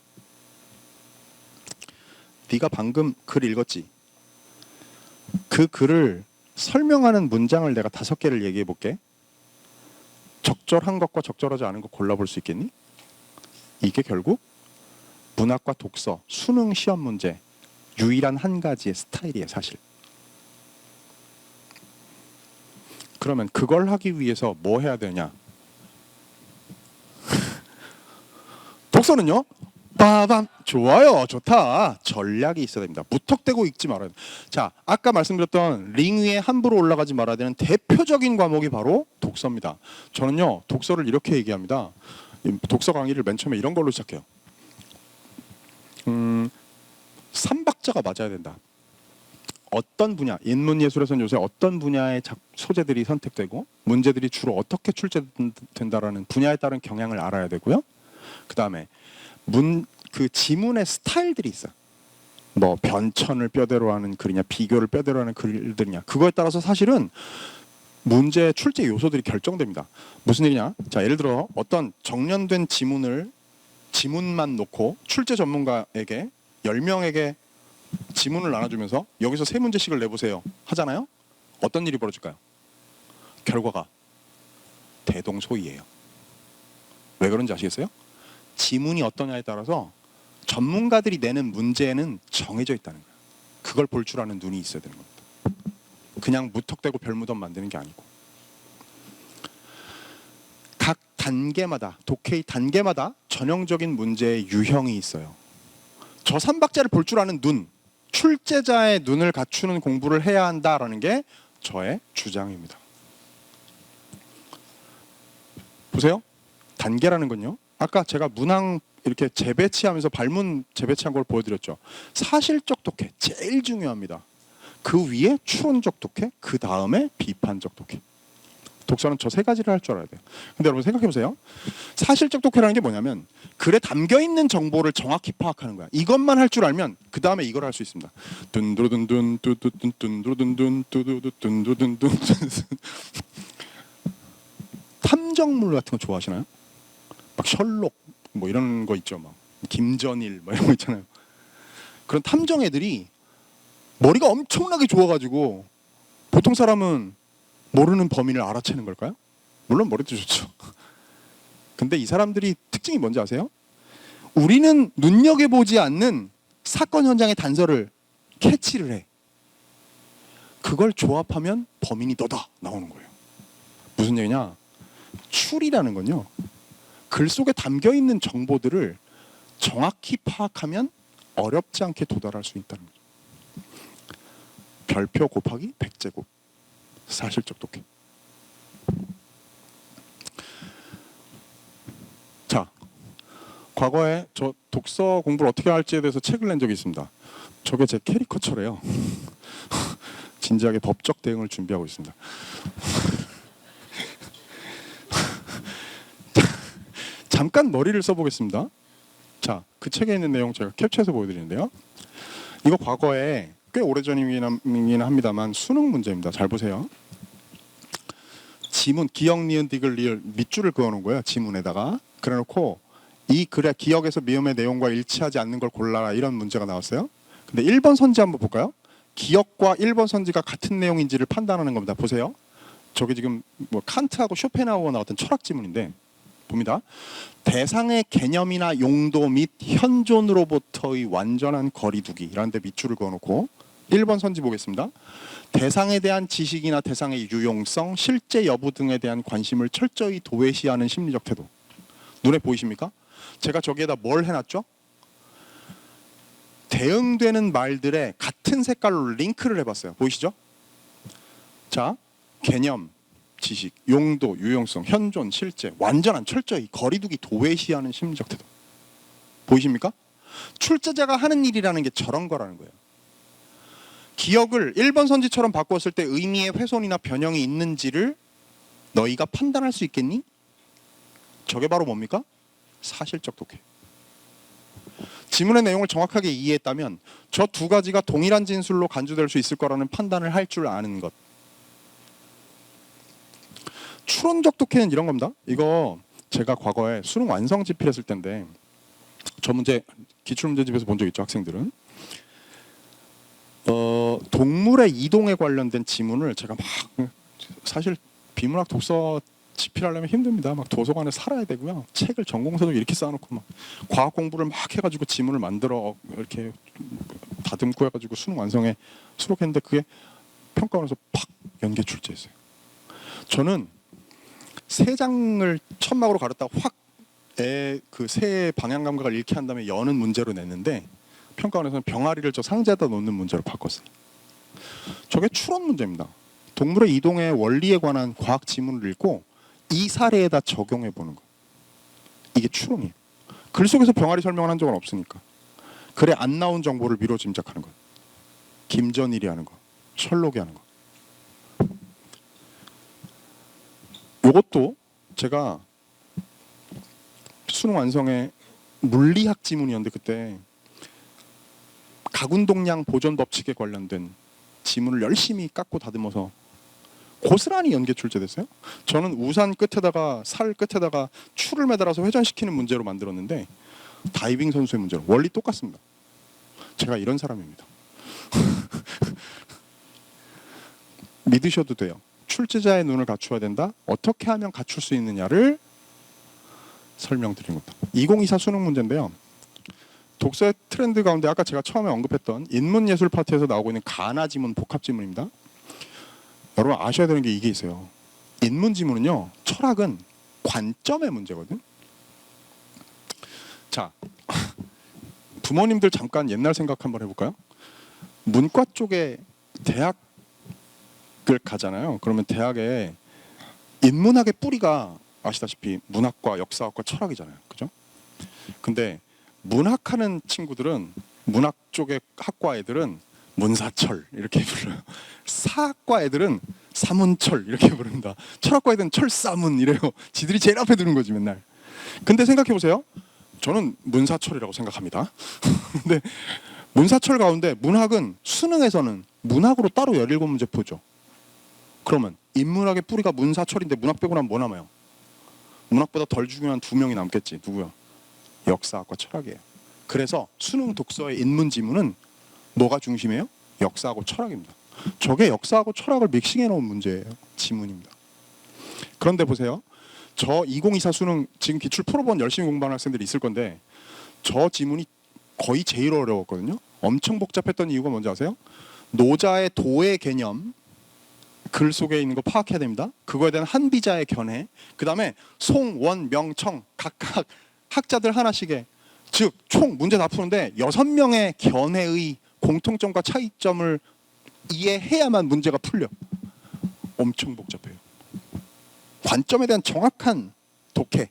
네가 방금 글 읽었지? 그 글을 설명하는 문장을 내가 5개를 얘기해 볼게. 적절한 것과 적절하지 않은 것 골라볼 수 있겠니? 이게 결국 문학과 독서 수능 시험 문제 유일한 한 가지의 스타일이에요, 사실. 그러면 그걸 하기 위해서 뭐 해야 되냐? 독서는요? 빠밤! 좋아요, 좋다. 전략이 있어야 됩니다. 무턱대고 읽지 말아야 돼요. 자, 아까 말씀드렸던 링 위에 함부로 올라가지 말아야 되는 대표적인 과목이 바로 독서입니다. 저는요, 독서를 이렇게 얘기합니다. 독서 강의를 맨 처음에 이런 걸로 시작해요. 3박자가 맞아야 된다. 어떤 분야, 인문예술에서는 요새 어떤 분야의 소재들이 선택되고 문제들이 주로 어떻게 출제된다라는 분야에 따른 경향을 알아야 되고요. 그 다음에 그 지문의 스타일들이 있어요. 뭐 변천을 뼈대로 하는 글이냐, 비교를 뼈대로 하는 글들이냐, 그거에 따라서 사실은 문제 출제 요소들이 결정됩니다. 무슨 얘기냐? 자, 예를 들어 어떤 정년된 지문만 놓고 출제 전문가에게 10명에게 지문을 나눠주면서 여기서 3문제씩을 내보세요 하잖아요. 어떤 일이 벌어질까요? 결과가 대동소이해요. 왜 그런지 아시겠어요? 지문이 어떠냐에 따라서 전문가들이 내는 문제는 정해져 있다는 거예요. 그걸 볼 줄 아는 눈이 있어야 되는 겁니다. 그냥 무턱대고 별무덤 만드는 게 아니고. 각 단계마다, 독해의 단계마다 전형적인 문제의 유형이 있어요. 저 3박자를 볼 줄 아는 눈, 출제자의 눈을 갖추는 공부를 해야 한다라는 게 저의 주장입니다. 보세요. 단계라는 건요. 아까 제가 문항 이렇게 재배치하면서 발문 재배치한 걸 보여드렸죠. 사실적 독해 제일 중요합니다. 그 위에 추론적 독해, 그 다음에 비판적 독해. 독서는 저 3가지를 할 줄 알아야 돼요. 근데 여러분 생각해 보세요. 사실적 독해라는 게 뭐냐면 글에 담겨 있는 정보를 정확히 파악하는 거야. 이것만 할 줄 알면 그 다음에 이걸 할 수 있습니다. 둔두둔둔 뚜두둔 둔두둔둔 뚜두둔 둔두둔둔. 탐정물 같은 거 좋아하시나요? 막 셜록 뭐 이런 거 있죠. 막 김전일 뭐 이런 거 있잖아요. 그런 탐정 애들이 머리가 엄청나게 좋아가지고 보통 사람은 모르는 범인을 알아채는 걸까요? 물론 머리도 좋죠. 근데 이 사람들이 특징이 뭔지 아세요? 우리는 눈여겨보지 않는 사건 현장의 단서를 캐치를 해. 그걸 조합하면 범인이 너다 나오는 거예요. 무슨 얘기냐? 추리라는 건요, 글 속에 담겨있는 정보들을 정확히 파악하면 어렵지 않게 도달할 수 있다는 거죠. 별표 곱하기 100제곱. 사실적 독해. 자, 과거에 저 독서 공부를 어떻게 할지에 대해서 책을 낸 적이 있습니다. 저게 제 캐리커처래요. 진지하게 법적 대응을 준비하고 있습니다. 잠깐 머리를 써보겠습니다. 자, 그 책에 있는 내용 제가 캡처해서 보여드리는데요. 이거 과거에 꽤 오래전이긴 합니다만 수능 문제입니다. 잘 보세요. 지문 기억 니은 디귿 리을 밑줄을 그어놓은 거예요. 지문에다가 그래놓고 이 글의 기억에서 미음의 내용과 일치하지 않는 걸 골라라 이런 문제가 나왔어요. 근데 1번 선지 한번 볼까요? 기억과 1번 선지가 같은 내용인지를 판단하는 겁니다. 보세요. 저게 지금 뭐 칸트하고 쇼펜하우어 나왔던 철학 지문인데 봅니다. 대상의 개념이나 용도 및 현존으로부터의 완전한 거리두기라는 데 밑줄을 그어놓고 1번 선지 보겠습니다. 대상에 대한 지식이나 대상의 유용성, 실제 여부 등에 대한 관심을 철저히 도외시하는 심리적 태도. 눈에 보이십니까? 제가 저기에다 뭘 해놨죠? 대응되는 말들의 같은 색깔로 링크를 해봤어요. 보이시죠? 자, 개념, 지식, 용도, 유용성, 현존, 실제, 완전한 철저히 거리두기 도외시하는 심리적 태도. 보이십니까? 출제자가 하는 일이라는 게 저런 거라는 거예요. 기억을 1번 선지처럼 바꾸었을 때 의미의 훼손이나 변형이 있는지를 너희가 판단할 수 있겠니? 저게 바로 뭡니까? 사실적 독해. 지문의 내용을 정확하게 이해했다면 저 두 가지가 동일한 진술로 간주될 수 있을 거라는 판단을 할 줄 아는 것. 추론적 독해는 이런 겁니다. 이거 제가 과거에 수능 완성 집필했을 때인데 저 문제 기출문제집에서 본 적 있죠, 학생들은. 동물의 이동에 관련된 지문을 제가 막 사실 비문학 독서 집필하려면 힘듭니다. 막 도서관에 살아야 되고요. 책을 전공서도 이렇게 쌓아놓고 막 과학 공부를 막 해가지고 지문을 만들어 이렇게 다듬고 해가지고 수능 완성에 수록했는데 그게 평가원에서 팍 연계 출제했어요. 저는 세 장을 천막으로 가렸다가 확 그 새 방향 감각을 잃게 한 다음에 여는 문제로 냈는데 평가원에서는 병아리를 저 상자에다 놓는 문제로 바꿨어요. 저게 추론 문제입니다. 동물의 이동의 원리에 관한 과학 지문을 읽고 이 사례에다 적용해 보는 거. 이게 추론이에요. 글 속에서 병아리 설명을 한 적은 없으니까. 글에 안 나온 정보를 미뤄 짐작하는 거. 김전일이 하는 거. 철록이 하는 거. 이것도 제가 수능 완성에 물리학 지문이었는데 그때 가군동량 보존 법칙에 관련된 지문을 열심히 깎고 다듬어서 고스란히 연계 출제됐어요. 저는 우산 끝에다가 살 끝에다가 추를 매달아서 회전시키는 문제로 만들었는데 다이빙 선수의 문제로 원리 똑같습니다. 제가 이런 사람입니다. 믿으셔도 돼요. 출제자의 눈을 갖추어야 된다. 어떻게 하면 갖출 수 있느냐를 설명드린 겁니다. 2024 수능 문제인데요. 독서의 트렌드 가운데 아까 제가 처음에 언급했던 인문예술 파트에서 나오고 있는 가나 지문, 복합 지문입니다. 여러분 아셔야 되는 게 이게 있어요. 인문 지문은요. 철학은 관점의 문제거든. 자, 부모님들 잠깐 옛날 생각 한번 해볼까요? 문과 쪽에 대학을 가잖아요. 그러면 대학에 인문학의 뿌리가 아시다시피 문학과 역사학과 철학이잖아요. 그죠? 근데 문학하는 친구들은 문학 쪽의 학과 애들은 문사철 이렇게 불러요. 사학과 애들은 사문철 이렇게 부릅니다. 철학과 애들은 철사문 이래요. 지들이 제일 앞에 두는 거지 맨날. 근데 생각해 보세요. 저는 문사철이라고 생각합니다. 근데 문사철 가운데 문학은 수능에서는 문학으로 따로 17문제 푸죠. 그러면 인문학의 뿌리가 문사철인데 문학 빼고 나면 뭐 남아요? 문학보다 덜 중요한 두 명이 남겠지. 누구요? 역사학과 철학이에요. 그래서 수능 독서의 인문 지문은 뭐가 중심이에요? 역사하고 철학입니다. 저게 역사하고 철학을 믹싱해 놓은 문제예요. 지문입니다. 그런데 보세요. 저 2024 수능 지금 기출 풀어본 열심히 공부하는 학생들이 있을 건데 저 지문이 거의 제일 어려웠거든요. 엄청 복잡했던 이유가 뭔지 아세요? 노자의 도의 개념 글 속에 있는 거 파악해야 됩니다. 그거에 대한 한비자의 견해, 그 다음에 송, 원, 명, 청 각각 학자들 하나씩의 즉 총 문제 다 푸는데 6명의 견해의 공통점과 차이점을 이해해야만 문제가 풀려. 엄청 복잡해요. 관점에 대한 정확한 독해,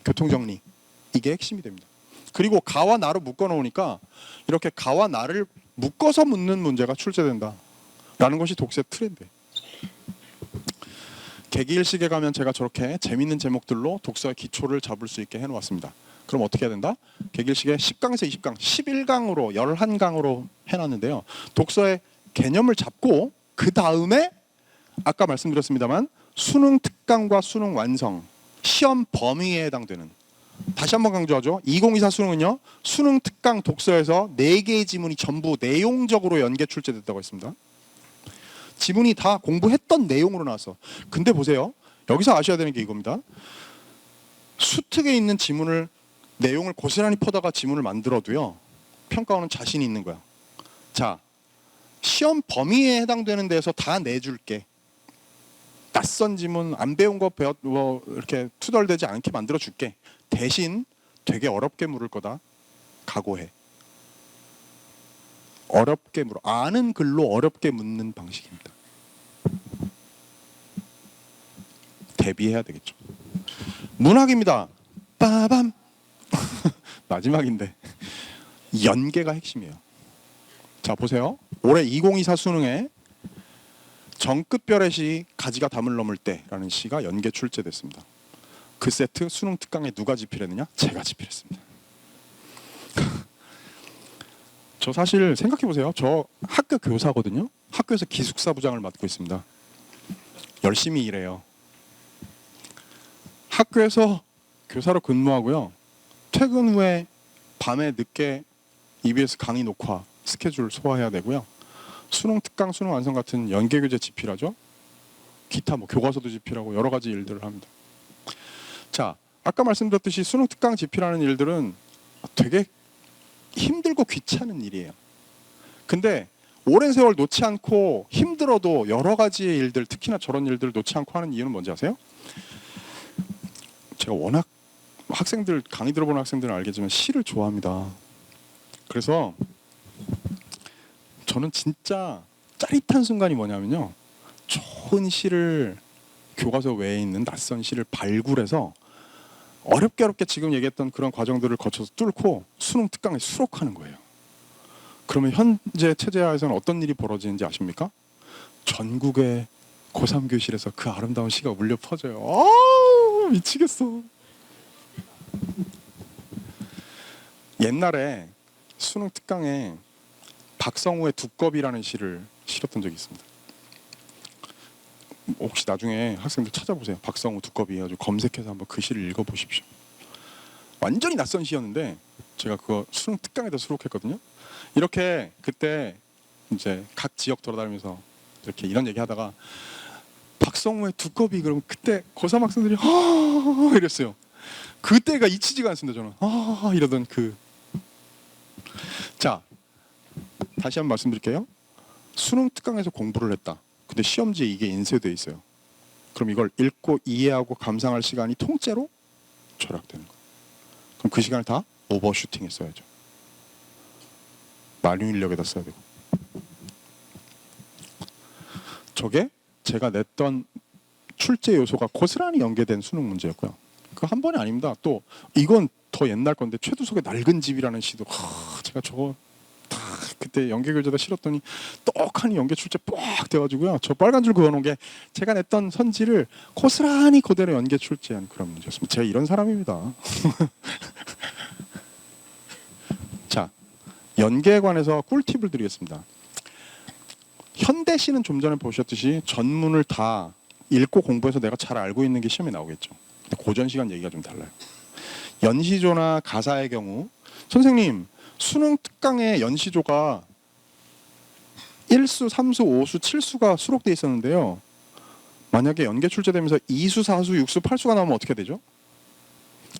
교통정리 이게 핵심이 됩니다. 그리고 가와 나를 묶어 놓으니까 이렇게 가와 나를 묶어서 묻는 문제가 출제된다라는 것이 독서의 트렌드예요. 개기일식에 가면 제가 저렇게 재밌는 제목들로 독서의 기초를 잡을 수 있게 해놓았습니다. 그럼 어떻게 해야 된다? 계길식에 10강에서 20강, 11강으로 11강으로 해놨는데요. 독서의 개념을 잡고 그 다음에 아까 말씀드렸습니다만 수능 특강과 수능 완성, 시험 범위에 해당되는, 다시 한번 강조하죠. 2024 수능은요. 수능 특강 독서에서 4개의 지문이 전부 내용적으로 연계 출제됐다고 했습니다. 지문이 다 공부했던 내용으로 나왔어. 근데 보세요. 여기서 아셔야 되는 게 이겁니다. 수특에 있는 지문을 내용을 고스란히 퍼다가 지문을 만들어도요. 평가원은 자신이 있는 거야. 자, 시험 범위에 해당되는 데에서 다 내줄게. 낯선 지문 안 배운 거 뭐 이렇게 투덜대지 않게 만들어 줄게. 대신 되게 어렵게 물을 거다. 각오해. 어렵게 물어. 아는 글로 어렵게 묻는 방식입니다. 대비해야 되겠죠. 문학입니다. 빠밤. 마지막인데 연계가 핵심이에요. 자, 보세요. 올해 2024 수능에 정급별의 시 가지가 담을 넘을 때라는 시가 연계 출제됐습니다. 그 세트 수능 특강에 누가 집필했느냐? 제가 집필했습니다. 저 사실 생각해 보세요. 저 학교 교사거든요. 학교에서 기숙사 부장을 맡고 있습니다. 열심히 일해요. 학교에서 교사로 근무하고요. 퇴근 후에 밤에 늦게 EBS 강의 녹화 스케줄 소화해야 되고요. 수능 특강, 수능 완성 같은 연계 교재 집필하죠. 기타 뭐 교과서도 집필하고 여러 가지 일들을 합니다. 자, 아까 말씀드렸듯이 수능 특강 집필하는 일들은 되게 힘들고 귀찮은 일이에요. 근데 오랜 세월 놓지 않고 힘들어도 여러 가지의 일들, 특히나 저런 일들을 놓지 않고 하는 이유는 뭔지 아세요? 제가 워낙 학생들, 강의 들어보는 학생들은 알겠지만 시를 좋아합니다. 그래서 저는 진짜 짜릿한 순간이 뭐냐면요. 좋은 시를, 교과서 외에 있는 낯선 시를 발굴해서 어렵게 지금 얘기했던 그런 과정들을 거쳐서 뚫고 수능 특강에 수록하는 거예요. 그러면 현재 체제하에서는 어떤 일이 벌어지는지 아십니까? 전국의 고3 교실에서 그 아름다운 시가 울려 퍼져요. 아, 미치겠어. 옛날에 수능 특강에 박성우의 두꺼비라는 시를 실었던 적이 있습니다. 혹시 나중에 학생들 찾아보세요. 박성우 두꺼비 해가지고 검색해서 한번 그 시를 읽어보십시오. 완전히 낯선 시였는데 제가 그거 수능 특강에다 수록했거든요. 이렇게 그때 이제 각 지역 돌아다니면서 이렇게 이런 얘기하다가 박성우의 두꺼비 그러면 그때 고3 학생들이 아 이랬어요. 그때가 잊히지가 않습니다. 저는 아 이러던 그. 자, 다시 한번 말씀드릴게요. 수능 특강에서 공부를 했다. 근데 시험지에 이게 인쇄되어 있어요. 그럼 이걸 읽고 이해하고 감상할 시간이 통째로 절약되는 거예요. 그럼 그 시간을 다 오버슈팅에 써야죠. 만유 인력에다 써야 되고. 저게 제가 냈던 출제 요소가 고스란히 연계된 수능 문제였고요. 그 한 번이 아닙니다. 또 이건 더 옛날 건데 최두석의 낡은 집이라는 시도 제가 저거 그때 연계 교재다 실었더니 떡하니 연계 출제 빡 돼가지고요. 저 빨간 줄 그어놓은 게 제가 냈던 선지를 고스란히 그대로 연계 출제한 그런 문제였습니다. 제가 이런 사람입니다. 자, 연계에 관해서 꿀팁을 드리겠습니다. 현대시는 좀 전에 보셨듯이 전문을 다 읽고 공부해서 내가 잘 알고 있는 게 시험에 나오겠죠. 근데 고전 시간 얘기가 좀 달라요. 연시조나 가사의 경우 선생님 수능 특강에 연시조가 1수, 3수, 5수, 7수가 수록돼 있었는데요. 만약에 연계 출제되면서 2수, 4수, 6수, 8수가 나오면 어떻게 되죠?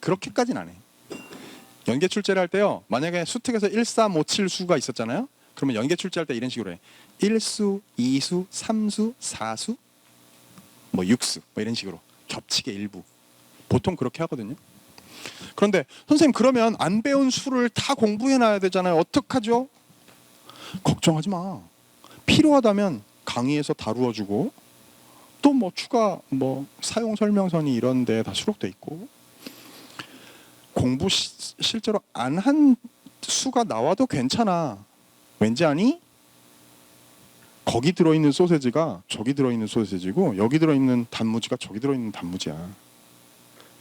그렇게까지는 안 해. 연계 출제를 할 때요. 만약에 수특에서 1, 3, 5, 7수가 있었잖아요. 그러면 연계 출제할 때 이런 식으로 해. 1수, 2수, 3수, 4수, 뭐 6수 뭐 이런 식으로 겹치게 일부. 보통 그렇게 하거든요. 그런데 선생님 그러면 안 배운 수를 다 공부해놔야 되잖아요. 어떡하죠? 걱정하지 마. 필요하다면 강의에서 다루어주고 또 뭐 추가 뭐 사용 설명서니 이런 데 다 수록돼 있고 공부 실제로 안 한 수가 나와도 괜찮아. 왠지 아니? 거기 들어있는 소세지가 저기 들어있는 소세지고 여기 들어있는 단무지가 저기 들어있는 단무지야.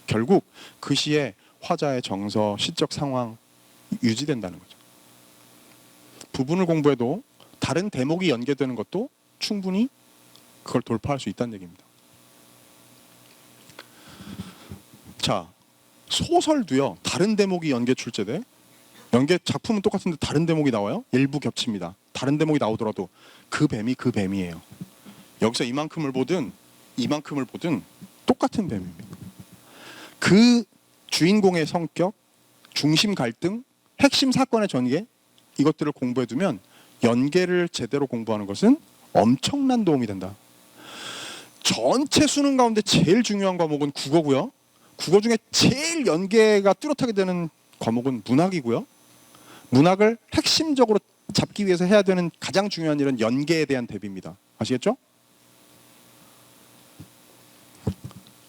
결국 그 시에 화자의 정서, 시적 상황 유지된다는 거죠. 부분을 공부해도 다른 대목이 연계되는 것도 충분히 그걸 돌파할 수 있다는 얘기입니다. 자, 소설도요. 다른 대목이 연계 출제돼. 연계 작품은 똑같은데 다른 대목이 나와요. 일부 겹칩니다. 다른 대목이 나오더라도 그 뱀이 그 뱀이에요. 여기서 이만큼을 보든 이만큼을 보든 똑같은 뱀입니다. 그 주인공의 성격, 중심 갈등, 핵심 사건의 전개 이것들을 공부해두면 연계를 제대로 공부하는 것은 엄청난 도움이 된다. 전체 수능 가운데 제일 중요한 과목은 국어고요. 국어 중에 제일 연계가 뚜렷하게 되는 과목은 문학이고요. 문학을 핵심적으로 잡기 위해서 해야 되는 가장 중요한 일은 연계에 대한 대비입니다. 아시겠죠?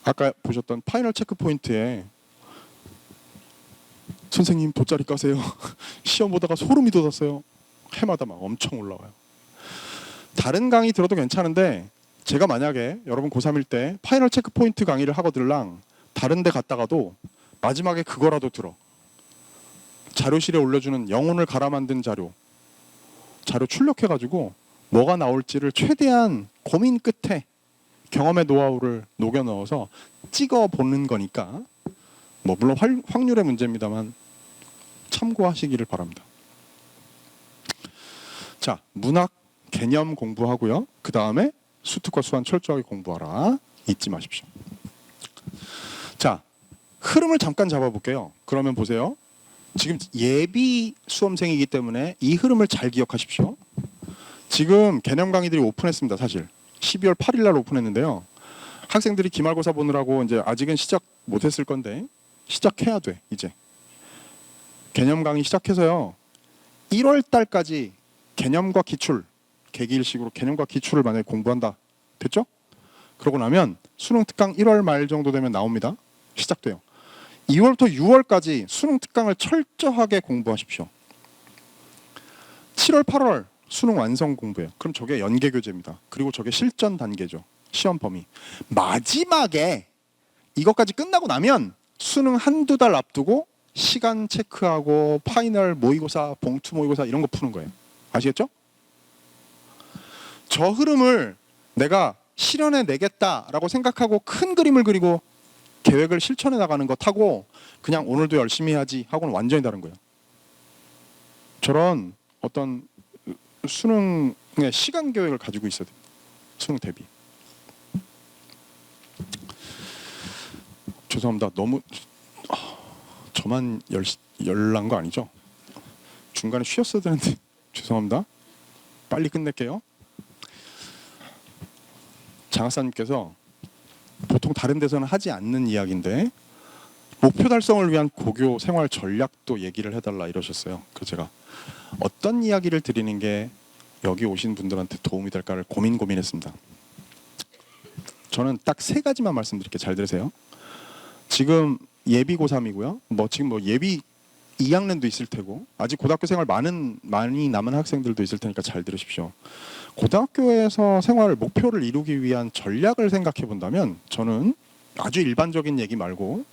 아까 보셨던 파이널 체크 포인트에 선생님 돗자리 까세요. 시험 보다가 소름이 돋았어요. 해마다 막 엄청 올라와요. 다른 강의 들어도 괜찮은데 제가 만약에 여러분 고3일 때 파이널 체크 포인트 강의를 하거들랑 다른 데 갔다가도 마지막에 그거라도 들어. 자료실에 올려주는 영혼을 갈아 만든 자료 출력해가지고 뭐가 나올지를 최대한 고민 끝에 경험의 노하우를 녹여 넣어서 찍어보는 거니까 뭐 물론 확률의 문제입니다만 참고하시기를 바랍니다. 자, 문학 개념 공부하고요. 그 다음에 수특과 수완 철저하게 공부하라. 잊지 마십시오. 자, 흐름을 잠깐 잡아볼게요. 그러면 보세요. 지금 예비 수험생이기 때문에 이 흐름을 잘 기억하십시오. 지금 개념 강의들이 오픈했습니다. 사실 12월 8일 날 오픈했는데요. 학생들이 기말고사 보느라고 이제 아직은 시작 못했을 건데 시작해야 돼. 이제 개념 강의 시작해서요. 1월 달까지 개념과 기출 계기일식으로 개념과 기출을 만약에 공부한다. 됐죠? 그러고 나면 수능 특강 1월 말 정도 되면 나옵니다. 시작돼요. 2월부터 6월까지 수능 특강을 철저하게 공부하십시오. 7월 8월 수능 완성 공부예요. 그럼 저게 연계 교재입니다. 그리고 저게 실전 단계죠. 시험 범위. 마지막에 이것까지 끝나고 나면 수능 한두 달 앞두고 시간 체크하고 파이널 모의고사, 봉투 모의고사 이런 거 푸는 거예요. 아시겠죠? 저 흐름을 내가 실현해 내겠다라고 생각하고 큰 그림을 그리고 계획을 실천해 나가는 것하고 그냥 오늘도 열심히 해야지 하고는 완전히 다른 거예요. 저런 어떤 수능의 시간 계획을 가지고 있어야 돼요. 수능 대비. 죄송합니다. 너무 저만 열난 거 아니죠? 중간에 쉬었어야 되는데 죄송합니다. 빨리 끝낼게요. 장학사님께서 보통 다른 데서는 하지 않는 이야기인데 목표 달성을 위한 고교 생활 전략도 얘기를 해달라 이러셨어요. 그래서 제가 어떤 이야기를 드리는 게 여기 오신 분들한테 도움이 될까를 고민했습니다. 저는 딱 3가지만 말씀드릴게요. 잘 들으세요. 지금 예비 고3이고요. 지금 예비 2학년도 있을 테고 아직 고등학교 생활 많이 남은 학생들도 있을 테니까 잘 들으십시오. 고등학교에서 생활 목표를 이루기 위한 전략을 생각해 본다면 저는 아주 일반적인 얘기 말고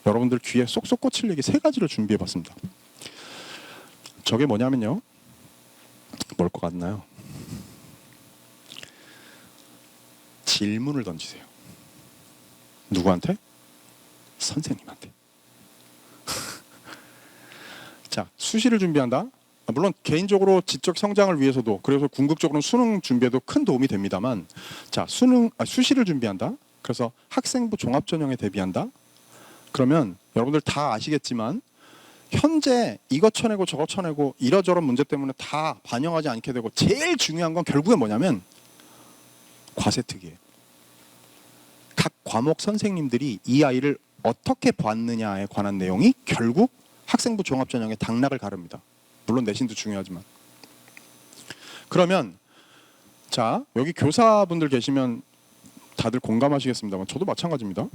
여러분들 귀에 쏙쏙 꽂힐 얘기 3가지를 준비해 봤습니다. 저게 뭐냐면요. 뭘 것 같나요? 질문을 던지세요. 누구한테? 선생님한테. 자, 수시를 준비한다. 물론 개인적으로 지적 성장을 위해서도 그래서 궁극적으로는 수능 준비에도 큰 도움이 됩니다만 자, 수시를 준비한다. 그래서 학생부 종합전형에 대비한다. 그러면 여러분들 다 아시겠지만 현재 이것 쳐내고 저것 쳐내고 이러저런 문제 때문에 다 반영하지 않게 되고 제일 중요한 건 결국에 뭐냐면 과세특이에요. 각 과목 선생님들이 이 아이를 어떻게 봤느냐에 관한 내용이 결국 학생부 종합전형에 당락을 가릅니다. 물론 내신도 중요하지만. 그러면 자, 여기 교사분들 계시면 다들 공감하시겠습니다만 저도 마찬가지입니다.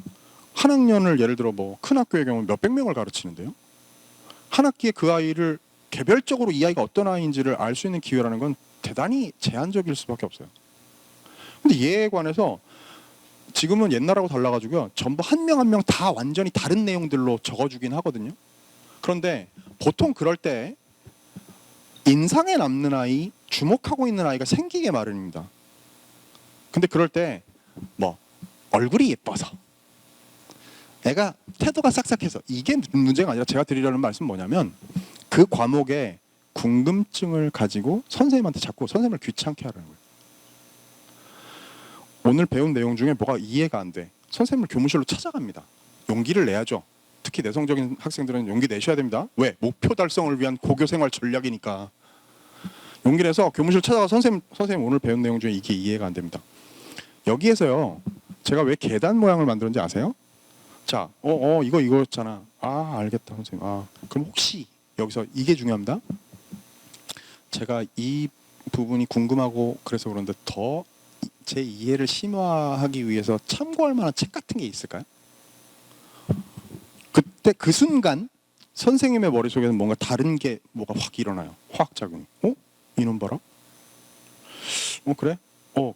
한 학년을 예를 들어 큰 학교의 경우 몇백 명을 가르치는데요. 한 학기에 그 아이를 개별적으로 이 아이가 어떤 아이인지를 알 수 있는 기회라는 건 대단히 제한적일 수밖에 없어요. 근데 얘에 관해서 지금은 옛날하고 달라가지고요. 전부 한 명 한 명 다 완전히 다른 내용들로 적어주긴 하거든요. 그런데 보통 그럴 때 인상에 남는 아이, 주목하고 있는 아이가 생기게 마련입니다. 근데 그럴 때 뭐 얼굴이 예뻐서, 애가 태도가 싹싹해서, 이게 문제가 아니라 제가 드리려는 말씀은 뭐냐면 그 과목에 궁금증을 가지고 선생님한테 자꾸 선생님을 귀찮게 하라는 거예요. 오늘 배운 내용 중에 뭐가 이해가 안 돼. 선생님을 교무실로 찾아갑니다. 용기를 내야죠. 특히 내성적인 학생들은 용기 내셔야 됩니다. 왜? 목표 달성을 위한 고교 생활 전략이니까. 용기 내서 교무실 찾아가 선생님 오늘 배운 내용 중에 이게 이해가 안 됩니다. 여기에서요. 제가 왜 계단 모양을 만들었는지 아세요? 자, 이거였잖아. 아, 알겠다, 선생님. 아, 그럼 혹시 여기서 이게 중요합니다. 제가 이 부분이 궁금하고 그래서 그런데 더 제 이해를 심화하기 위해서 참고할 만한 책 같은 게 있을까요? 그때 그 순간 선생님의 머릿속에는 뭔가 다른 게 뭐가 확 일어나요. 화학작용이. 이놈 봐라. 그래?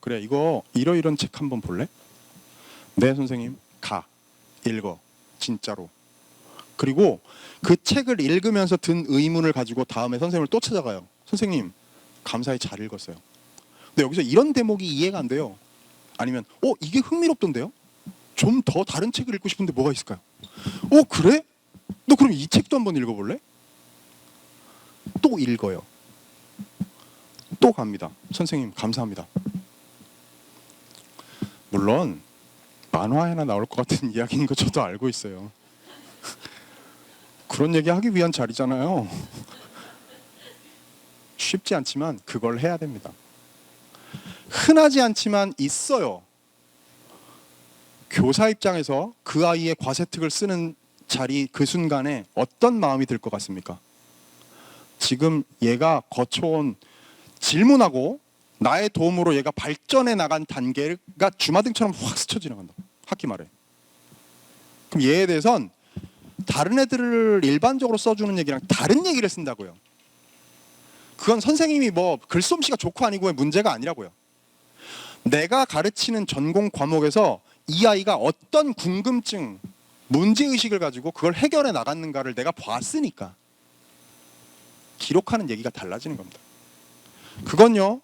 그래. 이거 이런 책 한번 볼래? 네, 선생님. 가. 읽어. 진짜로. 그리고 그 책을 읽으면서 든 의문을 가지고 다음에 선생님을 또 찾아가요. 선생님, 감사히 잘 읽었어요. 근데 여기서 이런 대목이 이해가 안 돼요. 아니면 이게 흥미롭던데요? 좀 더 다른 책을 읽고 싶은데 뭐가 있을까요? 그래? 너 그럼 이 책도 한번 읽어볼래? 또 읽어요. 또 갑니다. 선생님 감사합니다. 물론 만화에나 나올 것 같은 이야기인 거 저도 알고 있어요. 그런 얘기 하기 위한 자리잖아요. 쉽지 않지만 그걸 해야 됩니다. 흔하지 않지만 있어요. 교사 입장에서 그 아이의 과세특을 쓰는 자리 그 순간에 어떤 마음이 들 것 같습니까? 지금 얘가 거쳐온 질문하고 나의 도움으로 얘가 발전해 나간 단계가 주마등처럼 확 스쳐 지나간다. 학기 말에. 그럼 얘에 대해선 다른 애들을 일반적으로 써주는 얘기랑 다른 얘기를 쓴다고요. 그건 선생님이 뭐 글솜씨가 좋고 아니고의 문제가 아니라고요. 내가 가르치는 전공 과목에서 이 아이가 어떤 궁금증, 문제의식을 가지고 그걸 해결해 나갔는가를 내가 봤으니까 기록하는 얘기가 달라지는 겁니다. 그건요,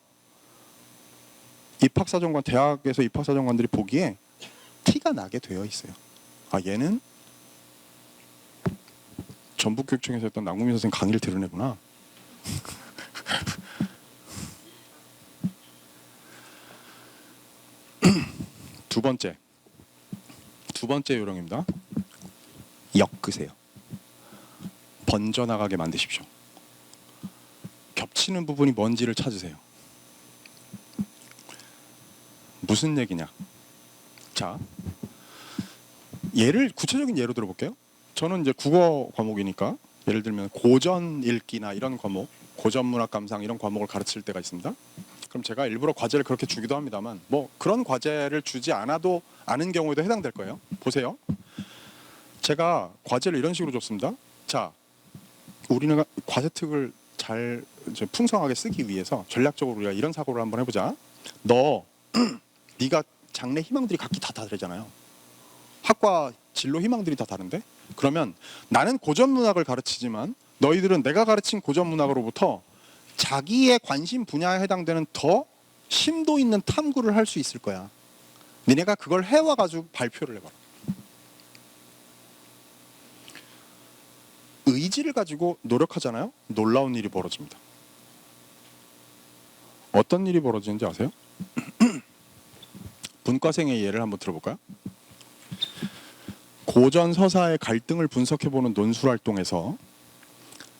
입학사정관, 대학에서 입학사정관들이 보기에 티가 나게 되어 있어요. 아, 얘는 전북교육청에서 했던 남궁민 선생님 강의를 들은 애구나. 두 번째 요령입니다. 엮으세요. 번져나가게 만드십시오. 겹치는 부분이 뭔지를 찾으세요. 무슨 얘기냐? 자, 구체적인 예로 들어볼게요. 저는 이제 국어 과목이니까 예를 들면 고전 읽기나 이런 과목, 고전 문학 감상 이런 과목을 가르칠 때가 있습니다. 그럼 제가 일부러 과제를 그렇게 주기도 합니다만 뭐 그런 과제를 주지 않아도 아는 경우에도 해당될 거예요. 보세요. 제가 과제를 이런 식으로 줬습니다. 자, 우리는 과세특을 잘 풍성하게 쓰기 위해서 전략적으로 우리가 이런 사고를 한번 해보자. 네가 장래 희망들이 각기 다 다르잖아요. 학과 진로 희망들이 다 다른데? 그러면 나는 고전 문학을 가르치지만 너희들은 내가 가르친 고전 문학으로부터 자기의 관심 분야에 해당되는 더 심도 있는 탐구를 할 수 있을 거야. 니네가 그걸 해와가지고 발표를 해봐라. 의지를 가지고 노력하잖아요. 놀라운 일이 벌어집니다. 어떤 일이 벌어지는지 아세요? 문과생의 예를 한번 들어볼까요? 고전 서사의 갈등을 분석해보는 논술활동에서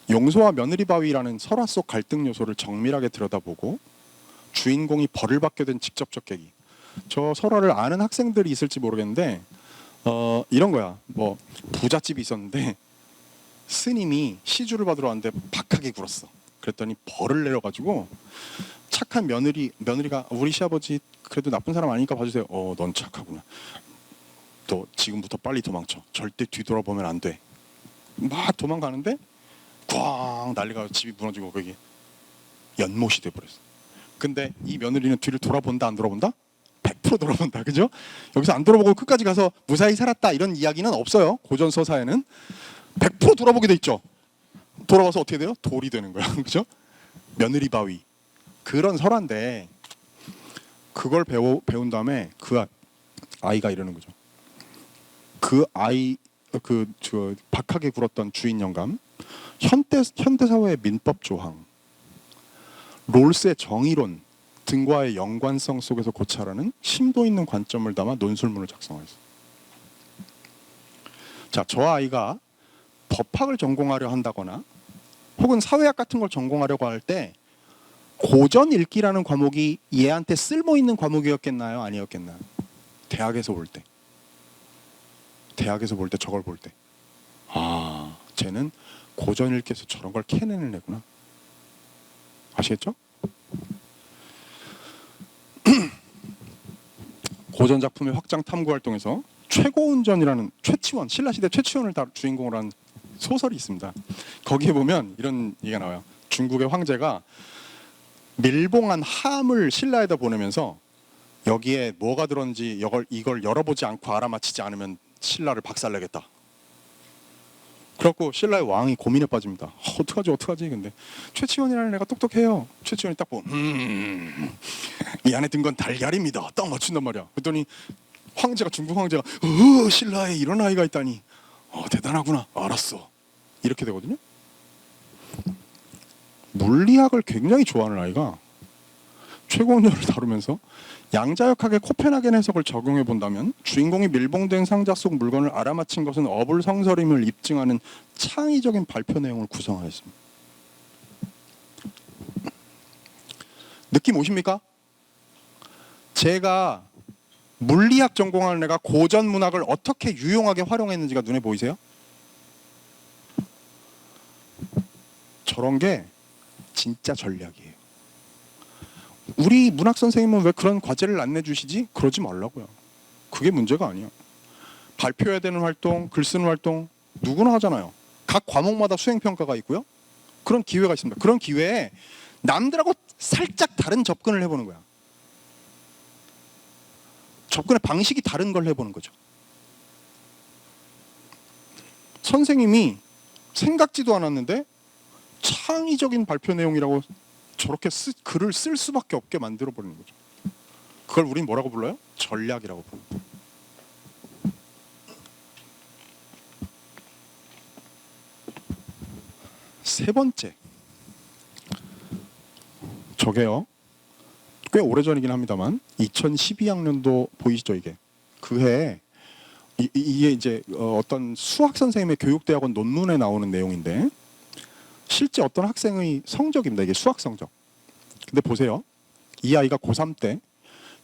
용소와 며느리바위라는 설화 속 갈등 요소를 정밀하게 들여다보고 주인공이 벌을 받게 된 직접적 계기. 저 설화를 아는 학생들이 있을지 모르겠는데 이런 거야. 뭐 부잣집이 있었는데 스님이 시주를 받으러 왔는데 박하게 굴었어. 그랬더니 벌을 내려가지고 착한 며느리가 우리 시아버지 그래도 나쁜 사람 아니니까 봐주세요. 넌 착하구나. 너 지금부터 빨리 도망쳐. 절대 뒤돌아보면 안 돼. 막 도망가는데 꽝 난리가 집이 무너지고 거기 연못이 돼버렸어. 근데 이 며느리는 뒤를 돌아본다 안 돌아본다? 100% 100% 돌아본다. 그죠? 여기서 안 돌아보고 끝까지 가서 무사히 살았다 이런 이야기는 없어요. 고전 서사에는 100% 돌아보게 돼 있죠. 돌아와서 어떻게 돼요? 돌이 되는 거야. 그죠? 며느리 바위. 그런 설화인데 그걸 배운 다음에 그 아이가 이러는 거죠. 그 아이 저 박하게 굴었던 주인 영감, 현대 사회의 민법 조항, 롤스의 정의론 등과의 연관성 속에서 고찰하는 심도 있는 관점을 담아 논술문을 작성했어요. 자, 저 아이가 법학을 전공하려 한다거나 혹은 사회학 같은 걸 전공하려고 할 때 고전 읽기라는 과목이 얘한테 쓸모 있는 과목이었겠나요? 아니었겠나요? 대학에서 볼 때. 대학에서 볼 때 저걸 볼 때. 아, 쟤는 고전 읽기에서 저런 걸 캐내는 애구나. 아시겠죠? 고전 작품의 확장 탐구 활동에서 최고운전이라는 최치원, 신라시대 최치원을 주인공으로 한 소설이 있습니다. 거기에 보면 이런 얘기가 나와요. 중국의 황제가 밀봉한 함을 신라에다 보내면서 여기에 뭐가 들었는지 이걸 열어보지 않고 알아맞히지 않으면 신라를 박살내겠다. 그래갖고 신라의 왕이 고민에 빠집니다. 어떡하지? 근데 최치원이라는 애가 똑똑해요. 최치원이 딱 보고 이 안에 든 건 달걀입니다. 딱 맞춘단 말이야. 그랬더니 중국 황제가 신라에 이런 아이가 있다니 대단하구나. 알았어. 이렇게 되거든요. 물리학을 굉장히 좋아하는 아이가 최고운전을 다루면서 양자역학의 코펜하겐 해석을 적용해 본다면 주인공이 밀봉된 상자 속 물건을 알아맞힌 것은 어불성설임을 입증하는 창의적인 발표 내용을 구성하였습니다. 느낌 오십니까? 제가 물리학 전공하는 애가 고전 문학을 어떻게 유용하게 활용했는지가 눈에 보이세요? 저런 게 진짜 전략이에요. 우리 문학 선생님은 왜 그런 과제를 안 내주시지? 그러지 말라고요. 그게 문제가 아니야. 발표해야 되는 활동, 글 쓰는 활동 누구나 하잖아요. 각 과목마다 수행평가가 있고요. 그런 기회가 있습니다. 그런 기회에 남들하고 살짝 다른 접근을 해보는 거야. 접근의 방식이 다른 걸 해보는 거죠. 선생님이 생각지도 않았는데 창의적인 발표 내용이라고 저렇게 글을 쓸 수밖에 없게 만들어버리는 거죠. 그걸 우린 뭐라고 불러요? 전략이라고 불러요. 세 번째, 저게요. 꽤 오래전이긴 합니다만 2012학년도 보이시죠 이게? 그해 이게 이제 어떤 수학 선생님의 교육대학원 논문에 나오는 내용인데 실제 어떤 학생의 성적입니다. 이게 수학 성적. 근데 보세요. 이 아이가 고3 때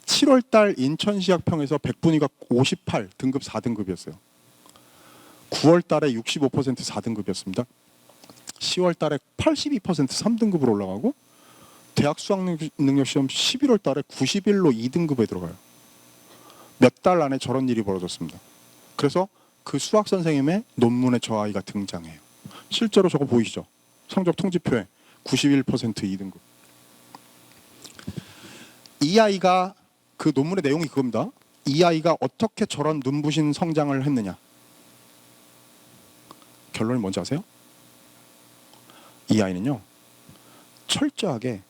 7월달 인천시학평에서 100분위가 58 등급 4등급이었어요. 9월달에 65% 4등급이었습니다. 10월달에 82% 3등급으로 올라가고 대학 수학능력시험 11월달에 91로 2등급에 들어가요. 몇 달 안에 저런 일이 벌어졌습니다. 그래서 그 수학 선생님의 논문에 저 아이가 등장해요. 실제로 저거 보이시죠? 성적 통지표에 91% 2등급. 이 아이가 그 논문의 내용이 그겁니다. 이 아이가 어떻게 저런 눈부신 성장을 했느냐. 결론이 뭔지 아세요? 이 아이는요. 철저하게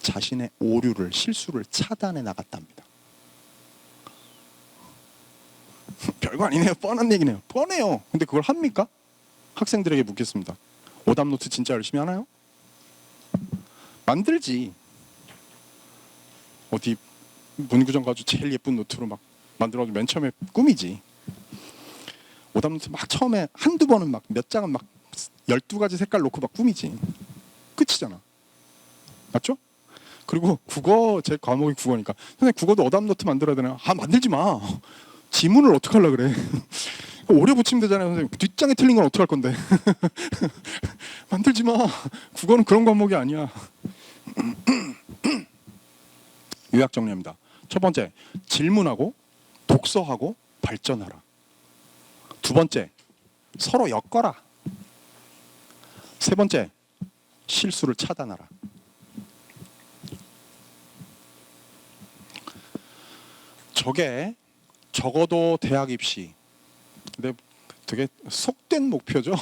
자신의 오류를, 실수를 차단해 나갔답니다. 별거 아니네요. 뻔한 얘기네요. 뻔해요. 근데 그걸 합니까? 학생들에게 묻겠습니다. 오답노트 진짜 열심히 하나요? 만들지. 어디 문구점 가지고 제일 예쁜 노트로 막 만들어도 맨 처음에 꿈이지. 오답노트 막 처음에 한두 번은 막 몇 장은 막 12가지 색깔 놓고 막 꿈이지. 끝이잖아. 맞죠? 그리고 국어, 제 과목이 국어니까 선생님 국어도 오답노트 만들어야 되나? 만들지 마. 지문을 어떻게 하려고 그래. 오래 붙이면 되잖아요. 선생님. 뒷장에 틀린 건 어떻게 할 건데. 만들지 마. 국어는 그런 과목이 아니야. 요약 정리합니다. 첫 번째, 질문하고 독서하고 발전하라. 두 번째, 서로 엮어라. 세 번째, 실수를 차단하라. 저게 적어도 대학 입시. 근데 되게 속된 목표죠.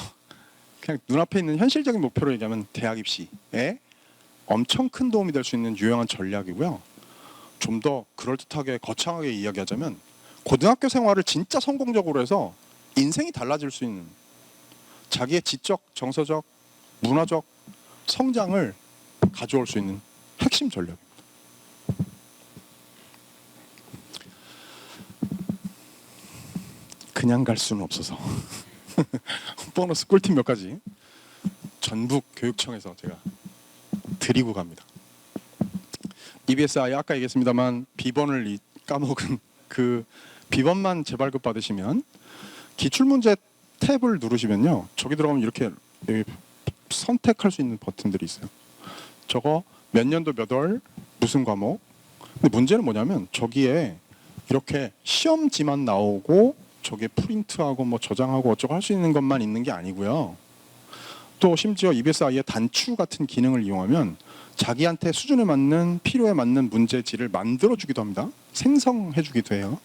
그냥 눈앞에 있는 현실적인 목표로 얘기하면 대학 입시에 엄청 큰 도움이 될 수 있는 유용한 전략이고요. 좀 더 그럴듯하게 거창하게 이야기하자면 고등학교 생활을 진짜 성공적으로 해서 인생이 달라질 수 있는 자기의 지적, 정서적, 문화적 성장을 가져올 수 있는 핵심 전략입니다. 그냥 갈 수는 없어서 보너스 꿀팁 몇 가지 전북 교육청에서 제가 드리고 갑니다. EBSI 아까 얘기했습니다만 비번을 까먹은 그 비번만 재발급 받으시면 기출문제 탭을 누르시면요, 저기 들어가면 이렇게 선택할 수 있는 버튼들이 있어요. 저거 몇 년도 몇 월 무슨 과목. 근데 문제는 뭐냐면 저기에 이렇게 시험지만 나오고 저게 프린트하고 뭐 저장하고 어쩌고 할 수 있는 것만 있는 게 아니고요. 또 심지어 EBSI의 단추 같은 기능을 이용하면 자기한테 수준에 맞는 필요에 맞는 문제지를 만들어주기도 합니다. 생성해주기도 해요.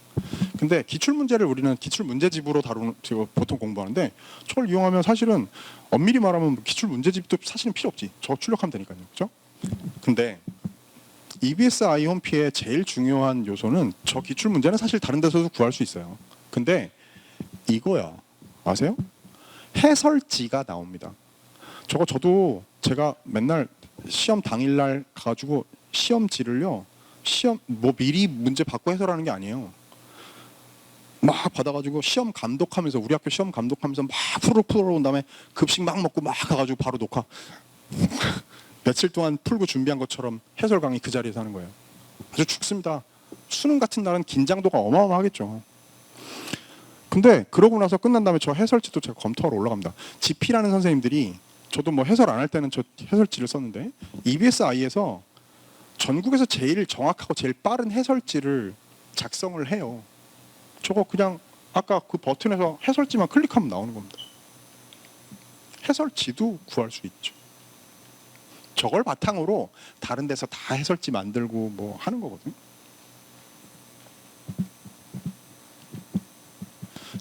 근데 기출문제를 우리는 기출문제집으로 다루는 보통 공부하는데 저걸 이용하면 사실은 엄밀히 말하면 기출문제집도 사실은 필요 없지. 저 출력하면 되니까요. 그렇죠? 근데 EBSI 홈피의 제일 중요한 요소는 저 기출문제는 사실 다른 데서도 구할 수 있어요. 근데 이거야. 아세요? 해설지가 나옵니다. 저도 제가 맨날 시험 당일날 가가지고 시험지를요, 시험 뭐 미리 문제 받고 해설하는 게 아니에요. 막 받아가지고 시험 감독하면서, 우리 학교 시험 감독하면서 막 풀어온 다음에 급식 막 먹고 막 가가지고 바로 녹화 며칠 동안 풀고 준비한 것처럼 해설 강의 그 자리에서 하는 거예요. 아주 죽습니다. 수능 같은 날은 긴장도가 어마어마하겠죠. 근데 그러고 나서 끝난 다음에 저 해설지도 제가 검토하러 올라갑니다. GP라는 선생님들이, 저도 뭐 해설 안 할 때는 저 해설지를 썼는데 EBSI에서 전국에서 제일 정확하고 제일 빠른 해설지를 작성을 해요. 저거 그냥 아까 그 버튼에서 해설지만 클릭하면 나오는 겁니다. 해설지도 구할 수 있죠. 저걸 바탕으로 다른 데서 다 해설지 만들고 뭐 하는 거거든요.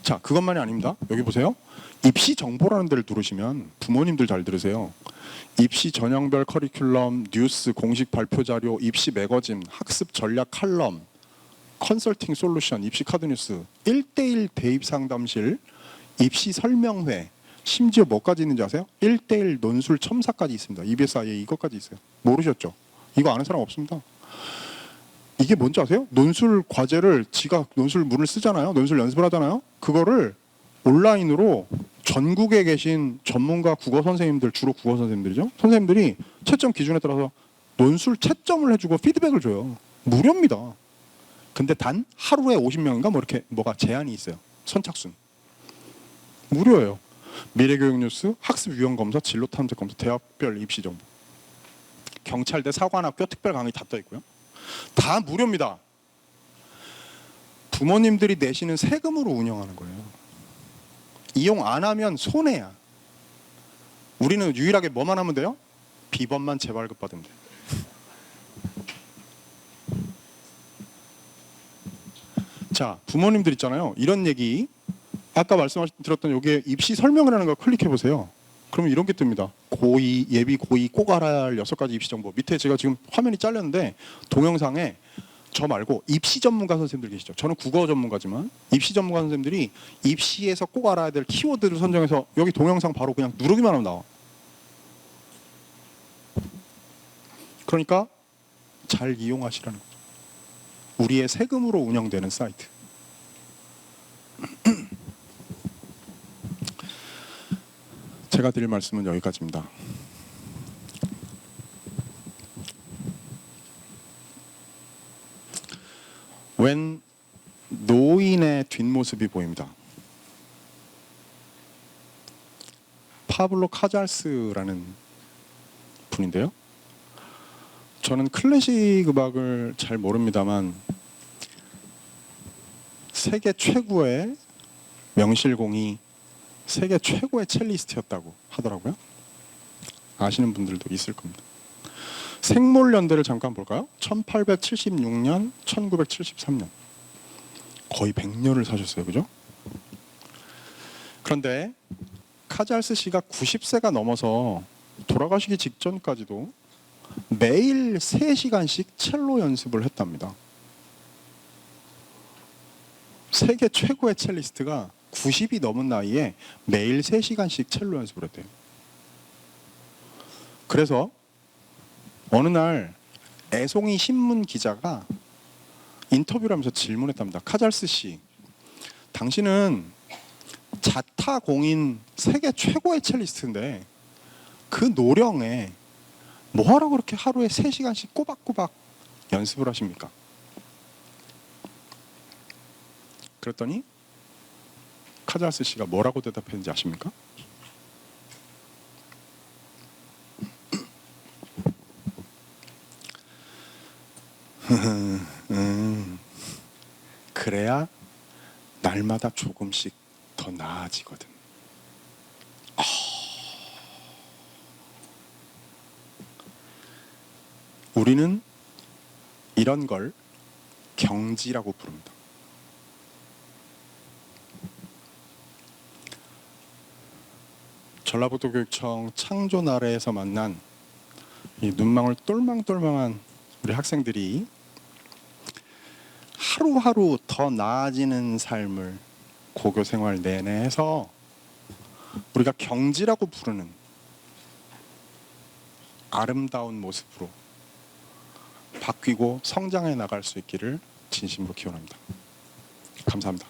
자, 그것만이 아닙니다. 여기 보세요. 입시 정보라는 데를 누르시면, 부모님들 잘 들으세요. 입시 전형별 커리큘럼, 뉴스, 공식 발표 자료, 입시 매거진, 학습 전략 칼럼, 컨설팅 솔루션, 입시 카드 뉴스, 1:1 대입 상담실, 입시 설명회, 심지어 뭐까지 있는지 아세요? 1:1 논술 첨사까지 있습니다. EBSI에 이것까지 있어요. 모르셨죠? 이거 아는 사람 없습니다. 이게 뭔지 아세요? 논술 과제를 지가 논술 문을 쓰잖아요. 논술 연습을 하잖아요. 그거를 온라인으로 전국에 계신 전문가 국어 선생님들, 주로 국어 선생님들이죠. 선생님들이 채점 기준에 따라서 논술 채점을 해주고 피드백을 줘요. 무료입니다. 근데 단 하루에 50명인가 뭐 이렇게 뭐가 제한이 있어요. 선착순. 무료예요. 미래교육 뉴스, 학습 유형 검사, 진로 탐색 검사, 대학별 입시 정보, 경찰대, 사관학교 특별 강의 다 떠 있고요. 다 무료입니다. 부모님들이 내시는 세금으로 운영하는 거예요. 이용 안 하면 손해야. 우리는 유일하게 뭐만 하면 돼요? 비번만 재발급 받으면 돼요. 자, 부모님들 있잖아요. 이런 얘기, 아까 말씀드렸던 여기에 입시 설명이라는 걸 클릭해 보세요. 그러면 이런 게 뜹니다. 고2, 예비 고2 꼭 알아야 할 6가지 입시 정보. 밑에 제가 지금 화면이 잘렸는데 동영상에 저 말고 입시 전문가 선생님들 계시죠. 저는 국어 전문가지만 입시 전문가 선생님들이 입시에서 꼭 알아야 될 키워드를 선정해서 여기 동영상 바로 그냥 누르기만 하면 나와. 그러니까 잘 이용하시라는 거죠. 우리의 세금으로 운영되는 사이트. 제가 드릴 말씀은 여기까지입니다. 웬 노인의 뒷모습이 보입니다. 파블로 카잘스라는 분인데요. 저는 클래식 음악을 잘 모릅니다만 세계 최고의 명실공히 세계 최고의 첼리스트였다고 하더라고요. 아시는 분들도 있을 겁니다. 생몰 연대를 잠깐 볼까요? 1876년, 1973년. 거의 100년을 사셨어요. 그죠? 그런데 카잘스 씨가 90세가 넘어서 돌아가시기 직전까지도 매일 3시간씩 첼로 연습을 했답니다. 세계 최고의 첼리스트가 90이 넘은 나이에 매일 3시간씩 첼로 연습을 했대요. 그래서 어느 날 애송이 신문 기자가 인터뷰를 하면서 질문했답니다. 카잘스 씨, 당신은 자타공인 세계 최고의 첼리스트인데 그 노령에 뭐하러 그렇게 하루에 3시간씩 꼬박꼬박 연습을 하십니까? 그랬더니 카잘스 씨가 뭐라고 대답했는지 아십니까? 그래야 날마다 조금씩 더 나아지거든. 우리는 이런 걸 경지라고 부릅니다. 전라북도교육청 창조 아래에서 만난 이 눈망울 똘망똘망한 우리 학생들이 하루하루 더 나아지는 삶을 고교 생활 내내 해서 우리가 경지라고 부르는 아름다운 모습으로 바뀌고 성장해 나갈 수 있기를 진심으로 기원합니다. 감사합니다.